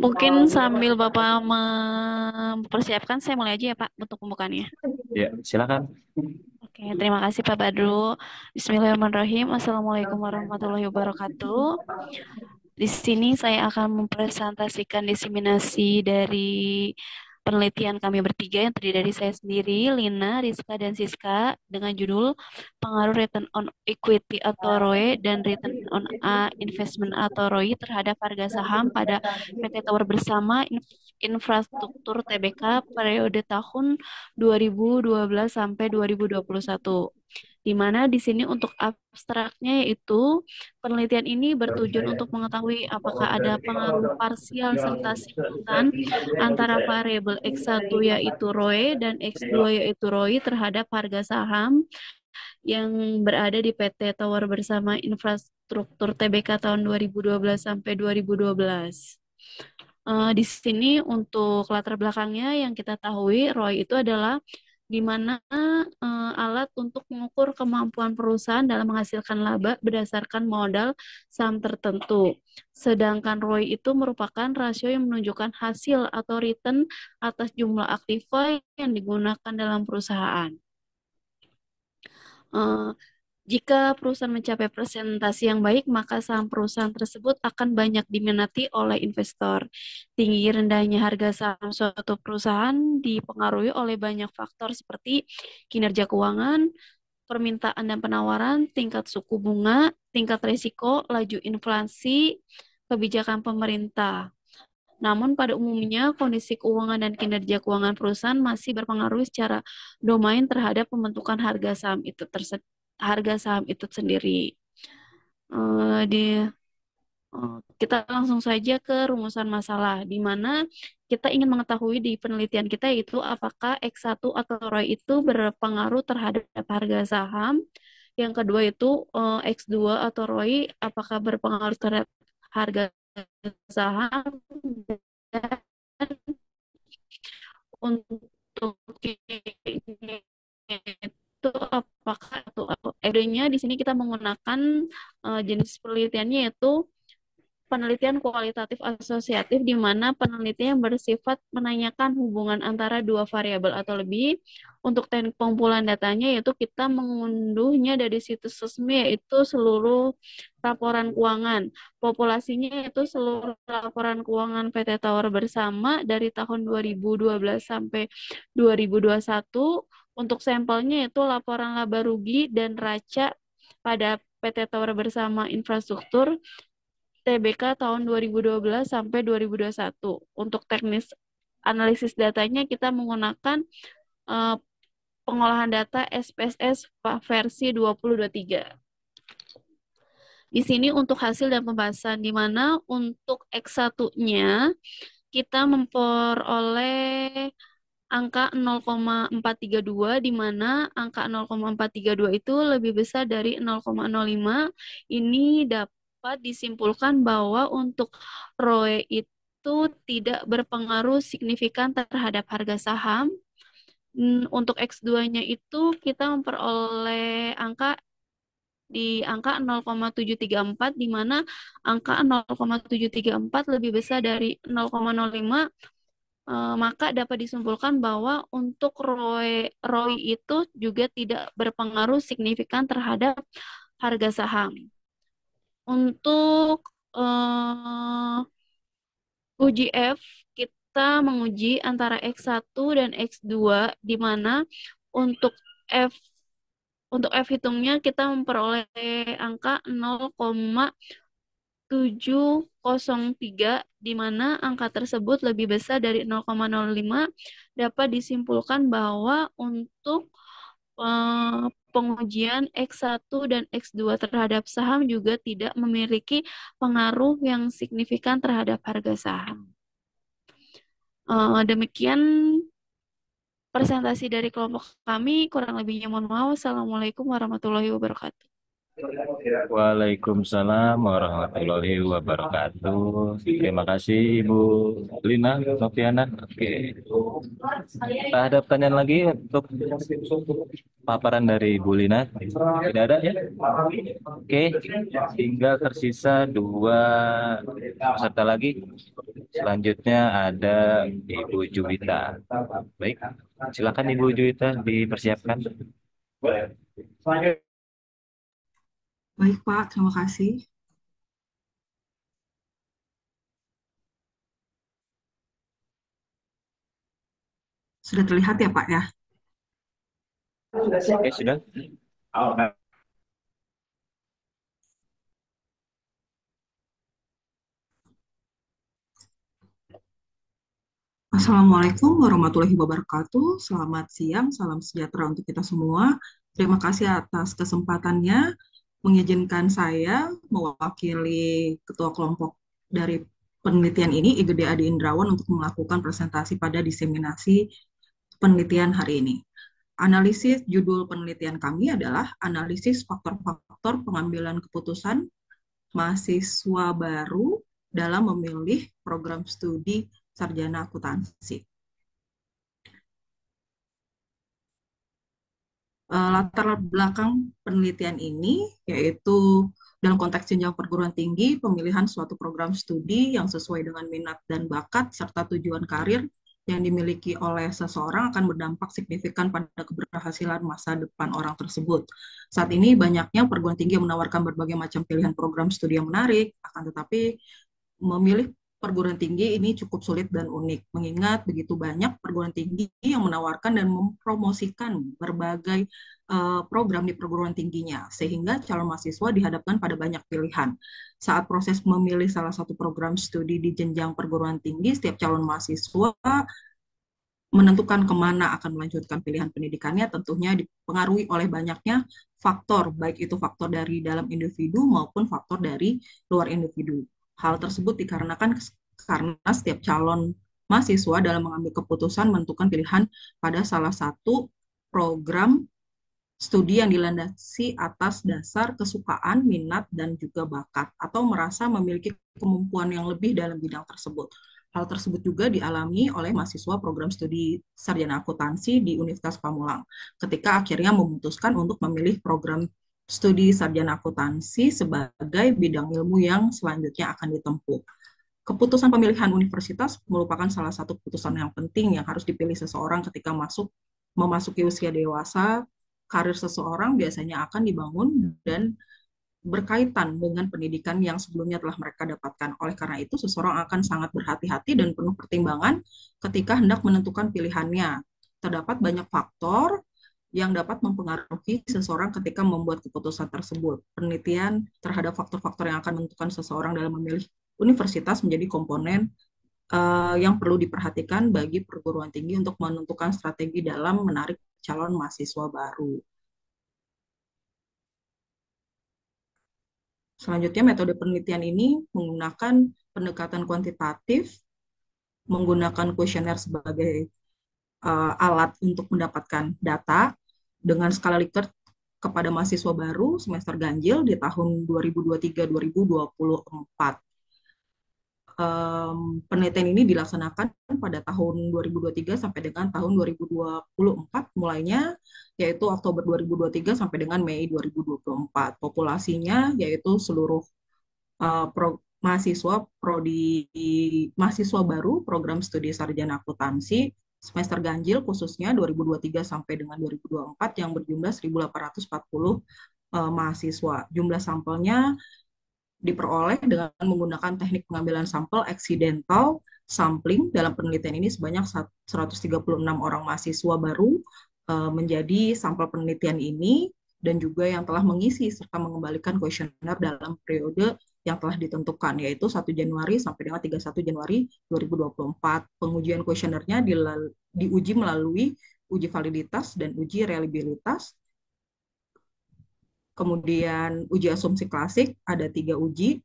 Mungkin sambil Bapak mempersiapkan, saya mulai aja ya Pak untuk pembukaannya. Ya, silakan. Oke, terima kasih Pak Badru. Bismillahirrahmanirrahim. Assalamualaikum warahmatullahi wabarakatuh. Di sini saya akan mempresentasikan diseminasi dari penelitian kami bertiga yang terdiri dari saya sendiri, Lina, Rizka, dan Siska dengan judul pengaruh return on equity atau ROE dan return on investment atau ROI terhadap harga saham pada PT Tower Bersama Infrastruktur Tbk periode tahun 2012 sampai 2021. Di mana di sini untuk abstraknya yaitu penelitian ini bertujuan untuk mengetahui apakah ada pengaruh parsial serta simultan antara variabel X1 yaitu ROE dan X2 yaitu ROI terhadap harga saham yang berada di PT Tower Bersama Infrastruktur Tbk tahun 2012 sampai 2012. Di sini untuk latar belakangnya yang kita tahu ROI itu adalah di mana alat untuk mengukur kemampuan perusahaan dalam menghasilkan laba berdasarkan modal saham tertentu. Sedangkan ROI itu merupakan rasio yang menunjukkan hasil atau return atas jumlah aktiva yang digunakan dalam perusahaan. Jika perusahaan mencapai presentasi yang baik, maka saham perusahaan tersebut akan banyak diminati oleh investor. Tinggi rendahnya harga saham suatu perusahaan dipengaruhi oleh banyak faktor seperti kinerja keuangan, permintaan dan penawaran, tingkat suku bunga, tingkat risiko, laju inflasi, kebijakan pemerintah. Namun pada umumnya kondisi keuangan dan kinerja keuangan perusahaan masih berpengaruh secara domain terhadap pembentukan harga saham itu sendiri. Kita langsung saja ke rumusan masalah, di mana kita ingin mengetahui di penelitian kita itu apakah X1 atau ROI itu berpengaruh terhadap harga saham. Yang kedua itu X2 atau ROI apakah berpengaruh terhadap harga saham. Dan untuk ini itu apakah atau nya di sini kita menggunakan jenis penelitiannya yaitu penelitian kualitatif asosiatif di mana penelitian bersifat menanyakan hubungan antara dua variabel atau lebih. Untuk teknik pengumpulan datanya yaitu kita mengunduhnya dari situs resmi yaitu seluruh laporan keuangan. Populasinya yaitu seluruh laporan keuangan PT Tower Bersama dari tahun 2012 sampai 2021. Untuk sampelnya yaitu laporan laba rugi dan raca pada PT Tower Bersama Infrastruktur TBK tahun 2012 sampai 2021. Untuk teknis analisis datanya kita menggunakan eh, pengolahan data SPSS versi 2023. Di sini untuk hasil dan pembahasan, di mana untuk X1-nya kita memperoleh angka 0,432, di mana angka 0,432 itu lebih besar dari 0,05. Ini dapat disimpulkan bahwa untuk ROE itu tidak berpengaruh signifikan terhadap harga saham. Untuk X2-nya itu kita memperoleh angka di angka 0,734, di mana angka 0,734 lebih besar dari 0,05. Maka dapat disimpulkan bahwa untuk ROI itu juga tidak berpengaruh signifikan terhadap harga saham. Untuk uji F, kita menguji antara X1 dan X2, di mana untuk F hitungnya kita memperoleh angka 0,703, di mana angka tersebut lebih besar dari 0,05. Dapat disimpulkan bahwa untuk pengujian X1 dan X2 terhadap saham juga tidak memiliki pengaruh yang signifikan terhadap harga saham. Demikian presentasi dari kelompok kami, kurang lebihnya mohon maaf. Assalamualaikum warahmatullahi wabarakatuh. Waalaikumsalam warahmatullahi wabarakatuh. Terima kasih Ibu Lina Noviana. Oke. Kita ada pertanyaan lagi untuk paparan dari Ibu Lina. Tidak ada ya? Oke. Tinggal tersisa 2 peserta lagi. Selanjutnya ada Ibu Juwita. Baik. Silakan Ibu Juwita dipersiapkan. Baik, Pak. Terima kasih. Sudah terlihat ya, Pak, ya? Oke, sudah. Assalamualaikum warahmatullahi wabarakatuh. Selamat siang, salam sejahtera untuk kita semua. Terima kasih atas kesempatannya mengizinkan saya mewakili ketua kelompok dari penelitian ini, Igede Adi Indrawan, untuk melakukan presentasi pada diseminasi penelitian hari ini. Analisis judul penelitian kami adalah analisis faktor-faktor pengambilan keputusan mahasiswa baru dalam memilih program studi sarjana akuntansi. Latar belakang penelitian ini yaitu dalam konteks jenjang perguruan tinggi, pemilihan suatu program studi yang sesuai dengan minat dan bakat serta tujuan karir yang dimiliki oleh seseorang akan berdampak signifikan pada keberhasilan masa depan orang tersebut. Saat ini banyaknya perguruan tinggi yang menawarkan berbagai macam pilihan program studi yang menarik, akan tetapi memilih perguruan tinggi ini cukup sulit dan unik, mengingat begitu banyak perguruan tinggi yang menawarkan dan mempromosikan berbagai program di perguruan tingginya, sehingga calon mahasiswa dihadapkan pada banyak pilihan. Saat proses memilih salah satu program studi di jenjang perguruan tinggi, setiap calon mahasiswa menentukan kemana akan melanjutkan pilihan pendidikannya tentunya dipengaruhi oleh banyaknya faktor, baik itu faktor dari dalam individu maupun faktor dari luar individu. Hal tersebut dikarenakan karena setiap calon mahasiswa dalam mengambil keputusan menentukan pilihan pada salah satu program studi yang dilandasi atas dasar kesukaan, minat, dan juga bakat, atau merasa memiliki kemampuan yang lebih dalam bidang tersebut. Hal tersebut juga dialami oleh mahasiswa program studi sarjana akuntansi di Universitas Pamulang, ketika akhirnya memutuskan untuk memilih program studi sarjana akuntansi sebagai bidang ilmu yang selanjutnya akan ditempuh. Keputusan pemilihan universitas merupakan salah satu keputusan yang penting yang harus dipilih seseorang ketika memasuki usia dewasa. Karir seseorang biasanya akan dibangun dan berkaitan dengan pendidikan yang sebelumnya telah mereka dapatkan. Oleh karena itu, seseorang akan sangat berhati-hati dan penuh pertimbangan ketika hendak menentukan pilihannya. Terdapat banyak faktor yang dapat mempengaruhi seseorang ketika membuat keputusan tersebut. Penelitian terhadap faktor-faktor yang akan menentukan seseorang dalam memilih universitas menjadi komponen yang perlu diperhatikan bagi perguruan tinggi untuk menentukan strategi dalam menarik calon mahasiswa baru. Selanjutnya, metode penelitian ini menggunakan pendekatan kuantitatif, menggunakan kuesioner sebagai alat untuk mendapatkan data dengan skala Likert kepada mahasiswa baru semester ganjil di tahun 2023-2024. Penelitian ini dilaksanakan pada tahun 2023 sampai dengan tahun 2024 mulainya, yaitu Oktober 2023 sampai dengan Mei 2024. Populasinya yaitu seluruh mahasiswa baru program studi sarjana akuntansi semester ganjil khususnya 2023 sampai dengan 2024 yang berjumlah 1.840 mahasiswa. Jumlah sampelnya diperoleh dengan menggunakan teknik pengambilan sampel accidental sampling. Dalam penelitian ini sebanyak 136 orang mahasiswa baru menjadi sampel penelitian ini dan juga yang telah mengisi serta mengembalikan kuesioner dalam periode yang telah ditentukan, yaitu 1 Januari sampai dengan 31 Januari 2024. Pengujian kuesionernya diuji melalui uji validitas dan uji reliabilitas. Kemudian uji asumsi klasik ada 3 uji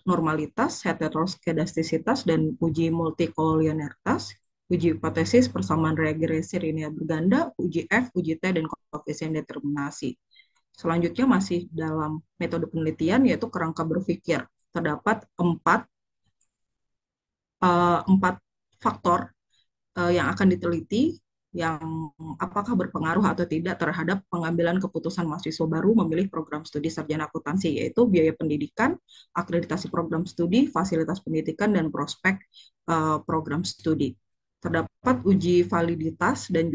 normalitas, heteroskedastisitas, dan uji multikolonialitas, uji hipotesis persamaan regresi linear berganda, uji F, uji T, dan koefisien determinasi. Selanjutnya masih dalam metode penelitian yaitu kerangka berpikir. Terdapat 4 faktor yang akan diteliti yang apakah berpengaruh atau tidak terhadap pengambilan keputusan mahasiswa baru memilih program studi sarjana akuntansi, yaitu biaya pendidikan, akreditasi program studi, fasilitas pendidikan, dan prospek program studi. Terdapat uji validitas dan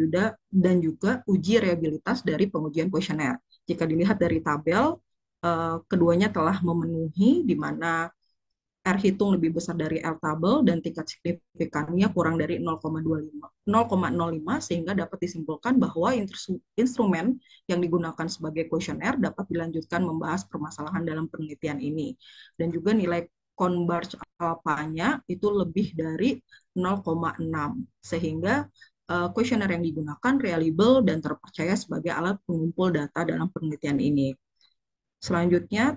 juga uji reliabilitas dari pengujian kuesioner. Jika dilihat dari tabel, keduanya telah memenuhi di mana R hitung lebih besar dari R tabel dan tingkat signifikannya kurang dari 0,05 sehingga dapat disimpulkan bahwa instrumen yang digunakan sebagai kuesioner dapat dilanjutkan membahas permasalahan dalam penelitian ini. Dan juga nilai Converge alpha-nya itu lebih dari 0,6 sehingga kuesioner yang digunakan reliable dan terpercaya sebagai alat pengumpul data dalam penelitian ini. Selanjutnya,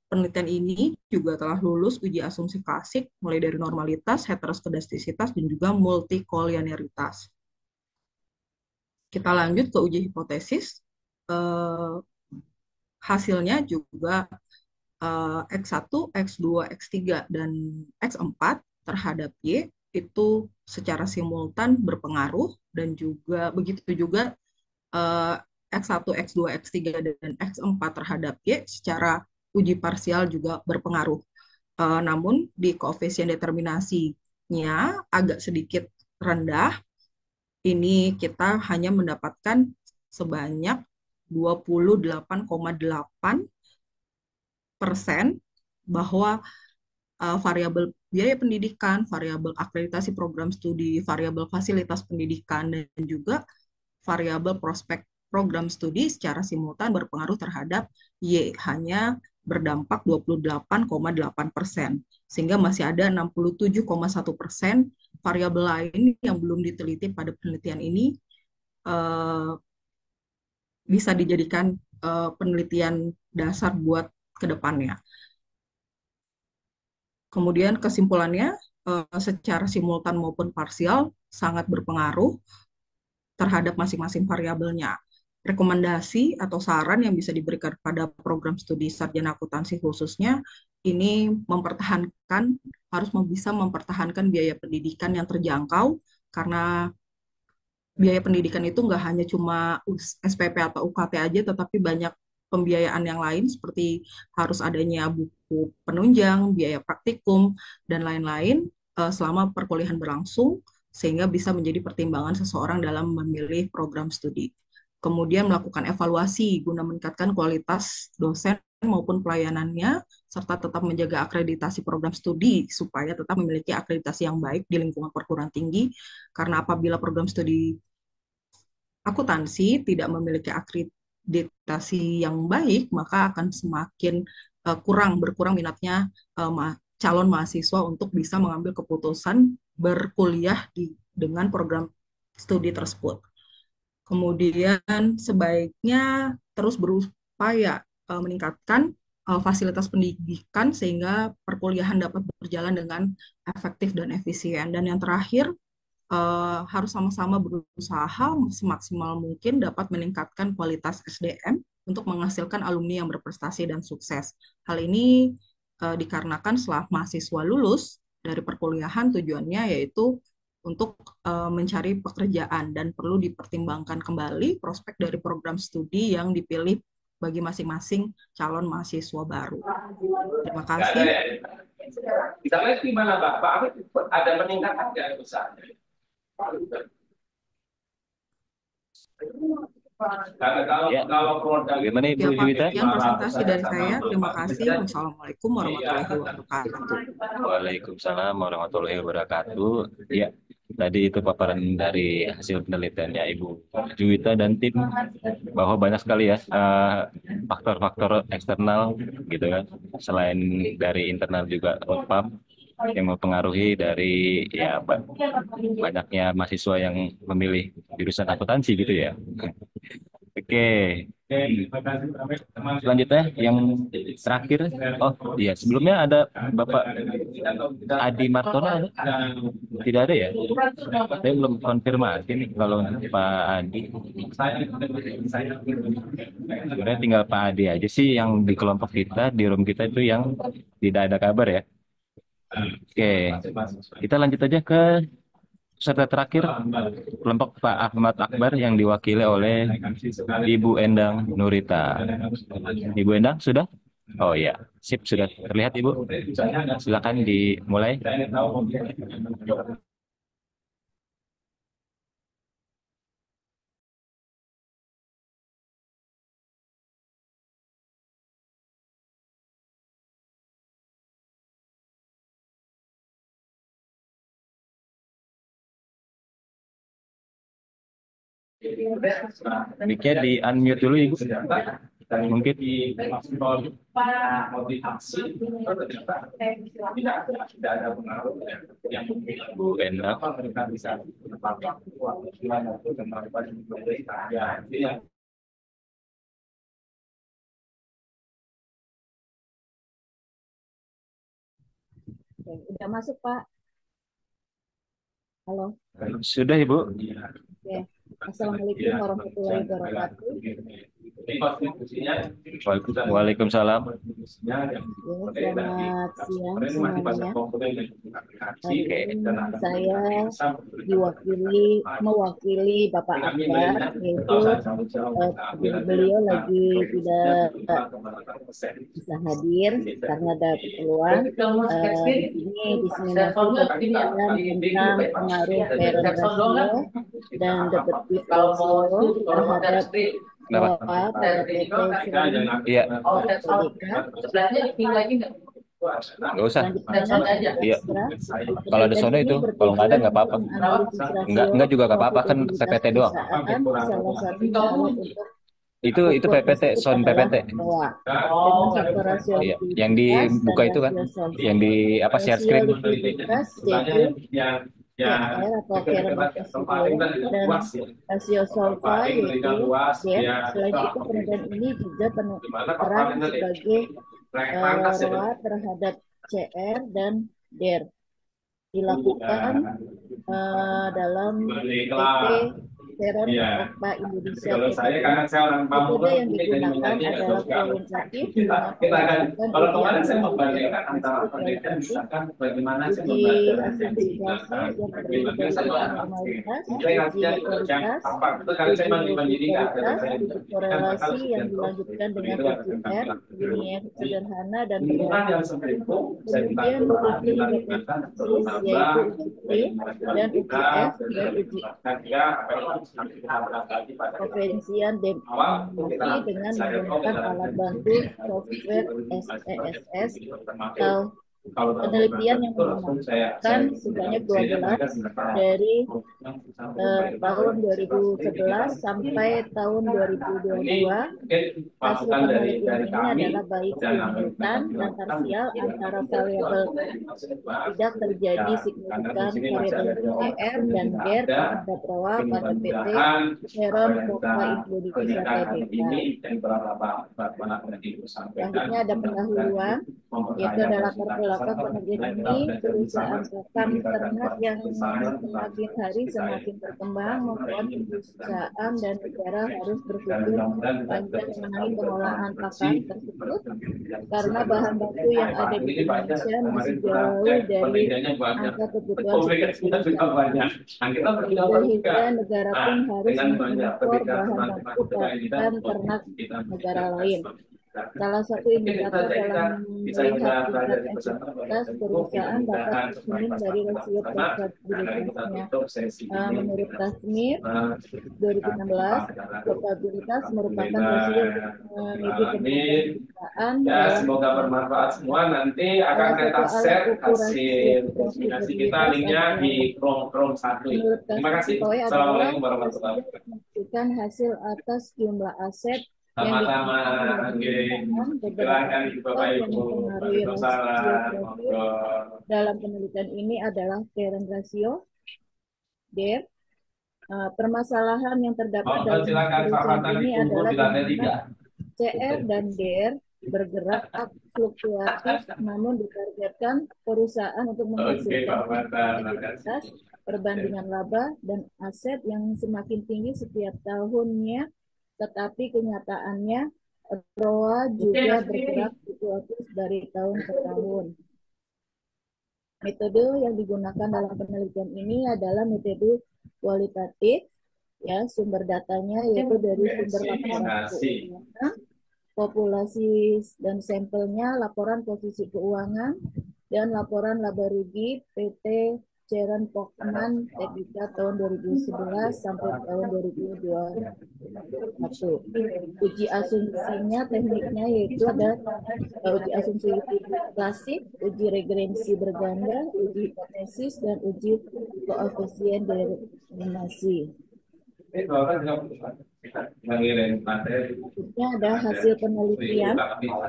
penelitian ini juga telah lulus uji asumsi klasik mulai dari normalitas, heteroskedastisitas, dan juga multikolonialitas. Kita lanjut ke uji hipotesis. Hasilnya juga X1, X2, X3, dan X4 terhadap Y itu secara simultan berpengaruh, dan juga begitu juga X1, X2, X3, dan X4 terhadap Y secara uji parsial juga berpengaruh. Namun di koefisien determinasinya agak sedikit rendah. Ini kita hanya mendapatkan sebanyak 28,8% bahwa variabel biaya pendidikan, variabel akreditasi program studi, variabel fasilitas pendidikan, dan juga variabel prospek program studi secara simultan berpengaruh terhadap Y, hanya berdampak 28,8%, sehingga masih ada 67,1% variabel lain yang belum diteliti pada penelitian ini bisa dijadikan penelitian dasar buat ke depannya. Kemudian kesimpulannya, secara simultan maupun parsial sangat berpengaruh terhadap masing-masing variabelnya. Rekomendasi atau saran yang bisa diberikan pada program studi sarjana akuntansi khususnya ini harus bisa mempertahankan biaya pendidikan yang terjangkau, karena biaya pendidikan itu nggak hanya cuma SPP atau UKT aja, tetapi banyak pembiayaan yang lain seperti harus adanya buku penunjang, biaya praktikum, dan lain-lain selama perkuliahan berlangsung, sehingga bisa menjadi pertimbangan seseorang dalam memilih program studi. Kemudian melakukan evaluasi guna meningkatkan kualitas dosen maupun pelayanannya, serta tetap menjaga akreditasi program studi supaya tetap memiliki akreditasi yang baik di lingkungan perguruan tinggi, karena apabila program studi akuntansi tidak memiliki akreditasi yang baik, maka akan semakin berkurang minatnya calon mahasiswa untuk bisa mengambil keputusan berkuliah dengan program studi tersebut. Kemudian sebaiknya terus berupaya meningkatkan fasilitas pendidikan sehingga perkuliahan dapat berjalan dengan efektif dan efisien. Dan yang terakhir, harus sama-sama berusaha semaksimal mungkin dapat meningkatkan kualitas SDM untuk menghasilkan alumni yang berprestasi dan sukses. Hal ini dikarenakan setelah mahasiswa lulus dari perkuliahan, tujuannya yaitu untuk mencari pekerjaan, dan perlu dipertimbangkan kembali prospek dari program studi yang dipilih bagi masing-masing calon mahasiswa baru. Terima kasih. Kita lihat gimana Pak Afif, ada peningkatan nggak usahanya? Gimana Ibu Juwita? Sekian presentasi dari saya. Terima kasih. Wassalamualaikum warahmatullahi wabarakatuh. Waalaikumsalam warahmatullahi wabarakatuh. Ya, tadi itu paparan dari hasil penelitiannya Ibu Juwita dan tim, bahwa banyak sekali ya faktor-faktor eksternal gitu kan, selain dari internal juga Unpam yang mempengaruhi dari ya banyaknya mahasiswa yang memilih jurusan akuntansi gitu ya. Oke. Selanjutnya yang terakhir, oh iya sebelumnya ada Bapak Adi Martono ada? Tidak ada ya? Saya belum konfirmasi nih kalau Pak Adi. Sebenarnya tinggal Pak Adi aja sih yang di kelompok kita, di room kita itu yang tidak ada kabar ya. Oke, kita lanjut aja ke peserta terakhir, kelompok Pak Ahmad Akbar yang diwakili oleh Ibu Endang Nurita. Ibu Endang sudah? Oh iya, sip, sudah terlihat Ibu. Silakan dimulai. Mic-nya di unmute dulu Ibu. Mungkin motivasi tidak ada pengaruh yang Bu Endang. mereka bisa menempatkan ya. Udah masuk Pak. Halo. Sudah Ibu. Oke. Assalamualaikum warahmatullahi wabarakatuh. Waalaikumsalam. Ya, selamat siang semuanya. Hari ini saya mewakili Bapak Akbar, yaitu beliau lagi tidak bisa hadir karena ada keperluan. Di sini diseminasi tentang pengaruh parent ratio dan debitif ratio terhadap Iya. Nggak usah. Iya. Kalau ada sono itu, kalau nggak ada nggak apa-apa. Nggak juga nggak apa-apa, kan PPT doang. Itu PPT, sound PPT. Iya. Yang dibuka itu kan, yang di apa share screen. Ya, atau dan rasio solva yaitu selain itu penelitian ini juga peran sebagai rola terhadap CR, dan DER. Dilakukan dalam PT Peron Iya. Okpa Indonesia Kalau saya PTB. karena saya orang Metode Pamulang, yang jadi digunakan minatnya nggak adalah jauh sekali. kualitatif Kita dengan akan melakukan kalau uji kemarin saya analisis membandingkan antara uji penelitian kualitatif, misalkan bagaimana saya uji membandingkan yang di asosiasi belakang, yang terdiri bagaimana dari saya uji membandingkan. formalitas, Saya uji ngasihnya yang legalitas, apa? Itu kali saya uji membandingkan multivaritas, saya uji kan korelasi bakal yang sekian dilanjutkan dengan begitu uji akan kami R, lakukan. linear sederhana, dan Lingkungan berat. yang seperti itu bisa Kemudian dilakukan uji dilakukan untuk hipotesis, menambah yaitu uji T dan uji F, dan uji dia apa yang kita lakukan pada koefisien awal kita demografi dengan menggunakan alat bantu software SESS atau kalau penelitian yang itu langsung saya menggunakan sebanyak 12 dari tahun 2011 sampai tahun 2022. Hasil penelitian ini adalah baik simultan dan parsial antara variabel tidak terjadi signifikan variabel CR dan DER terhadap ROA pada PT Peron Okpa Indonesia TBK. Selanjutnya ada pendahuluan, yaitu adalah latar belakang penelitian ini. Perusahaan pakan ternak yang semakin hari semakin berkembang membuat perusahaan dan negara harus berpikir panjang mengenai pengolahan pakan tersebut karena bahan baku yang ada di Indonesia masih jauh dari angka kebutuhan perusahaan. Sehingga negara pun harus mengimpor bahan baku pakan ternak negara lain. Salah satu indikator dalam melihat tingkat efektivitas perusahaan dapat cermin dari rasio profitabilitasnya. Menurut Tasmir 2016, profitabilitas merupakan rasio menuju perusahaan Ya, semoga bermanfaat semua. Nanti akan kita share hasil komunikasi kita linknya di Chrome 1. Terima kasih. Assalamualaikum warahmatullahi wabarakatuh. menunjukkan hasil atas jumlah aset yang Sama-sama, silakan Bapak Ibu. dalam penelitian ini adalah parent ratio, DER. Permasalahan yang terdapat dalam penelitian ini adalah di mana CR dan DER bergerak fluktuatif, namun ditargetkan perusahaan untuk menghasilkan efektivitas perbandingan laba dan aset yang semakin tinggi setiap tahunnya. Tetapi kenyataannya ROA juga bergerak fluktuatif dari tahun ke tahun. Metode yang digunakan dalam penelitian ini adalah metode kualitatif, ya, sumber datanya yaitu dari sumber laporan keuangan, populasi dan sampelnya, laporan posisi keuangan, dan laporan laba rugi PT Ceran Pokman TBK tahun 2011 sampai tahun 2021. Uji asumsinya, tekniknya yaitu ada uji asumsi klasik, uji regrensi berganda, uji hipotesis, dan uji koefisien determinasi. Selanjutnya ada hasil penelitian.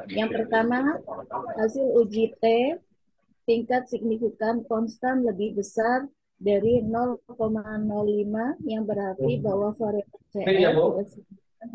Yang pertama, hasil uji T tingkat signifikan konstan lebih besar dari 0,05 yang berarti bahwa variabel CR tidak signifikan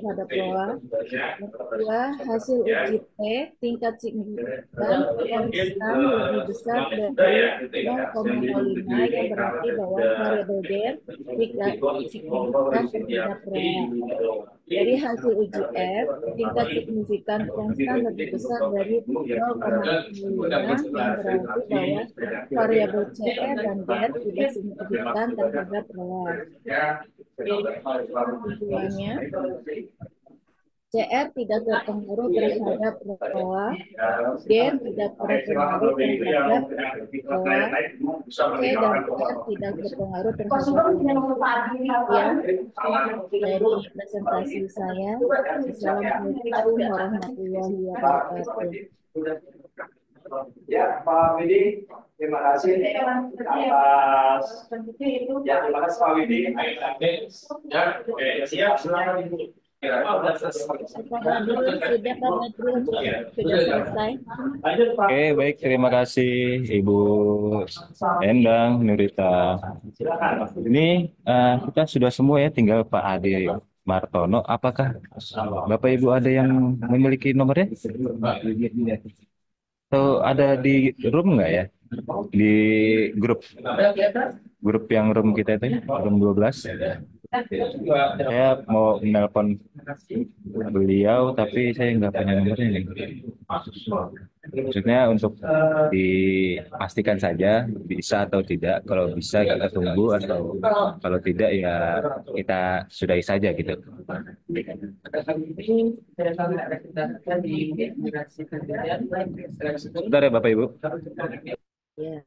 terhadap ROA. Yang kedua, hasil uji T tingkat signifikan konstan lebih besar dari 0,05 yang berarti bahwa variabel DER tidak signifikan terhadap ROA. Dari hasil uji F, tingkat signifikan konstan lebih besar dari 0,05 yang berarti bahwa variabel CR dan DER tidak signifikan terhadap ROA. Tujuannya, CR tidak berpengaruh terhadap ROA, DER tidak berpengaruh terhadap ROA, C dan R tidak berpengaruh terhadap ROA. Dari presentasi saya, Assalamualaikum warahmatullahi wabarakatuh. Ya, Pak Widi, terima kasih atas terima kasih Pak Widi. Ya, oke, siap. Silakan Ibu. Sudah selesai. Oke, baik. Terima kasih Ibu Endang, Nurita. Ini kita sudah semua ya, tinggal Pak Ade Martono. Apakah Bapak Ibu ada yang memiliki nomornya? Atau ada di room nggak ya? Di grup grup yang room kita itu ya, room 12. Saya mau menelpon beliau tapi saya nggak punya nomornya nih. Maksudnya untuk dipastikan saja bisa atau tidak. Kalau bisa kita tunggu atau kalau tidak ya kita sudahi saja gitu. Sebentar ya Bapak Ibu. Ya.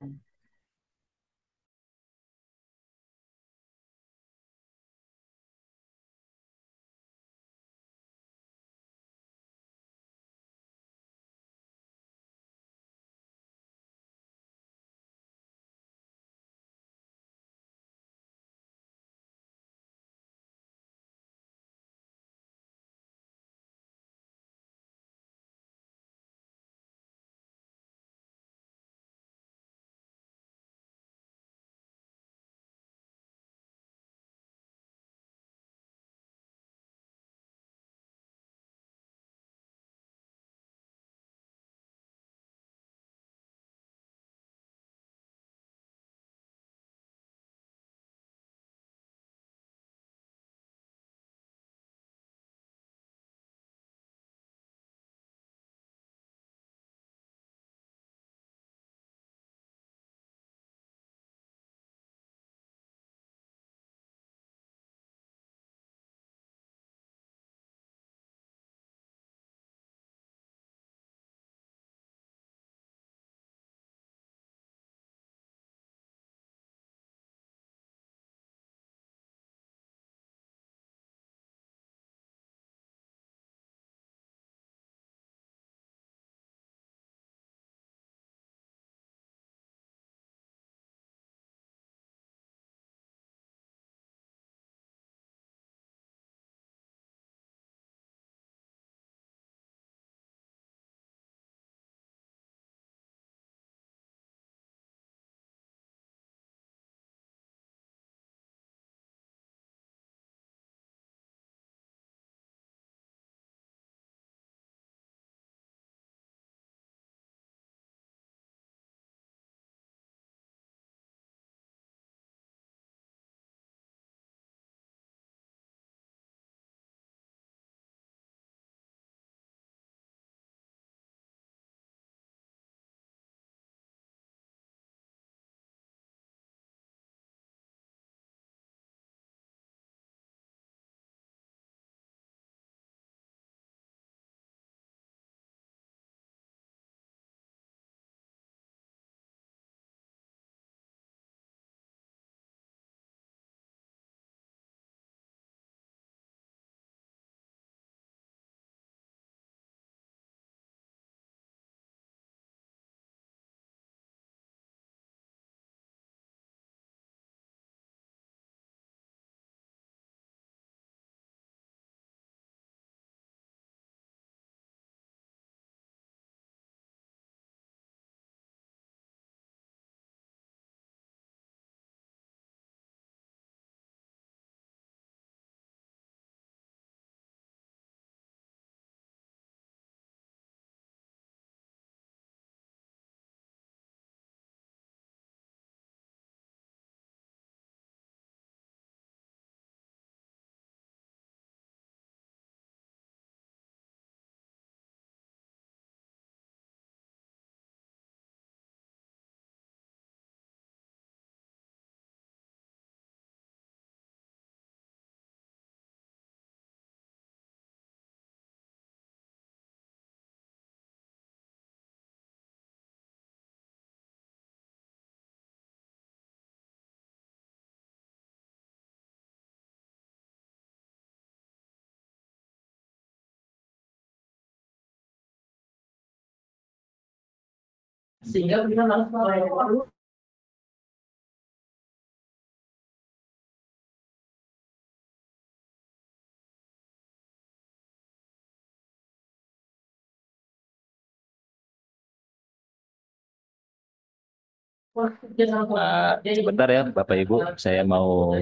Sebentar ya Bapak Ibu, saya mau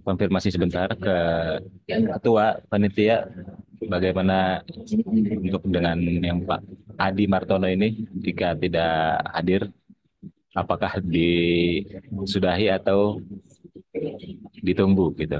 konfirmasi sebentar ke Ketua Panitia bagaimana untuk dengan yang Pak Adi Martono ini jika tidak hadir, apakah disudahi atau ditunggu gitu.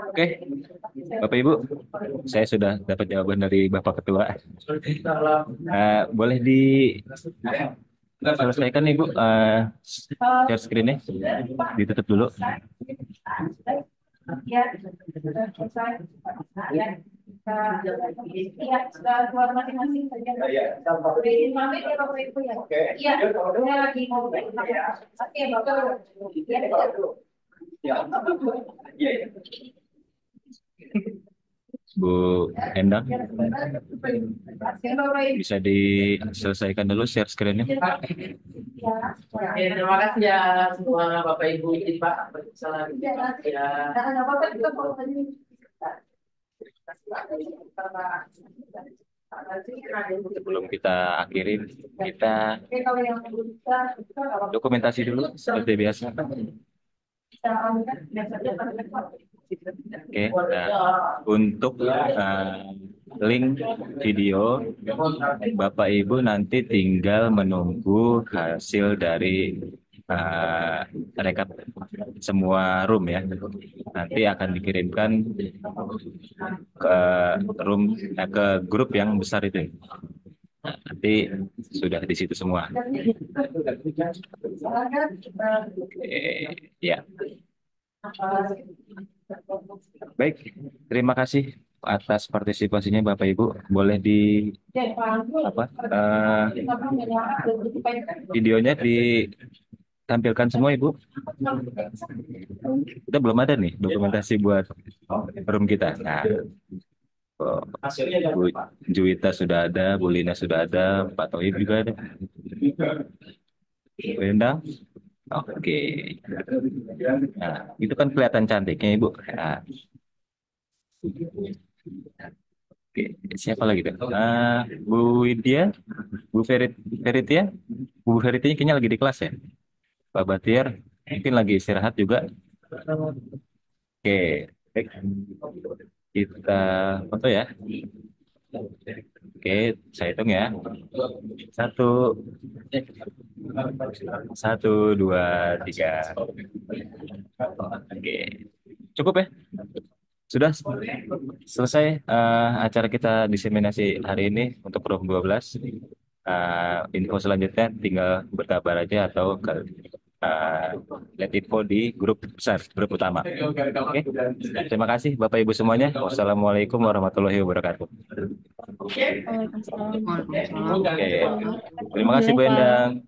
Oke, Bapak Ibu, saya sudah dapat jawaban dari Bapak Ketua. Boleh diselesaikan Ibu, share screen-nya, ditutup dulu. Bu Endang, bisa diselesaikan dulu share screen-nya. Terima kasih ya semua Bapak Ibu, Pak. Salam ya. Sebelum kita akhiri, kita dokumentasi dulu seperti biasa. Oke, untuk link video Bapak Ibu nanti tinggal menunggu hasil dari rekap semua room ya. Nanti akan dikirimkan ke room ke grup yang besar itu. Nah, nanti sudah di situ semua. Ya. Baik, terima kasih atas partisipasinya Bapak Ibu. Boleh videonya ditampilkan semua Ibu. Kita belum ada nih dokumentasi buat room kita. Nah, Bu Juwita sudah ada, Bu Lina sudah ada, Pak Toib juga ada. Bu Endang. Oke. Nah, itu kan kelihatan cantiknya Ibu. Nah. Oke, siapa lagi tuh? Bu Widya, Bu Veritia, Bu Veritia kayaknya lagi di kelas ya. Pak Batiar mungkin lagi istirahat juga. Oke, baik. Kita foto ya. Oke, saya hitung ya. Satu, dua, tiga. Oke, cukup ya. Sudah selesai acara kita diseminasi hari ini untuk room 12. Info selanjutnya tinggal berkabar aja atau lihat info di grup besar, grup utama. Oke. Terima kasih Bapak Ibu semuanya. Wassalamualaikum warahmatullahi wabarakatuh. Oke. Terima kasih Bu Endang,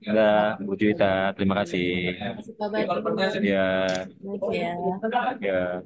Bu Juwita. Terima kasih. Ya. Ya.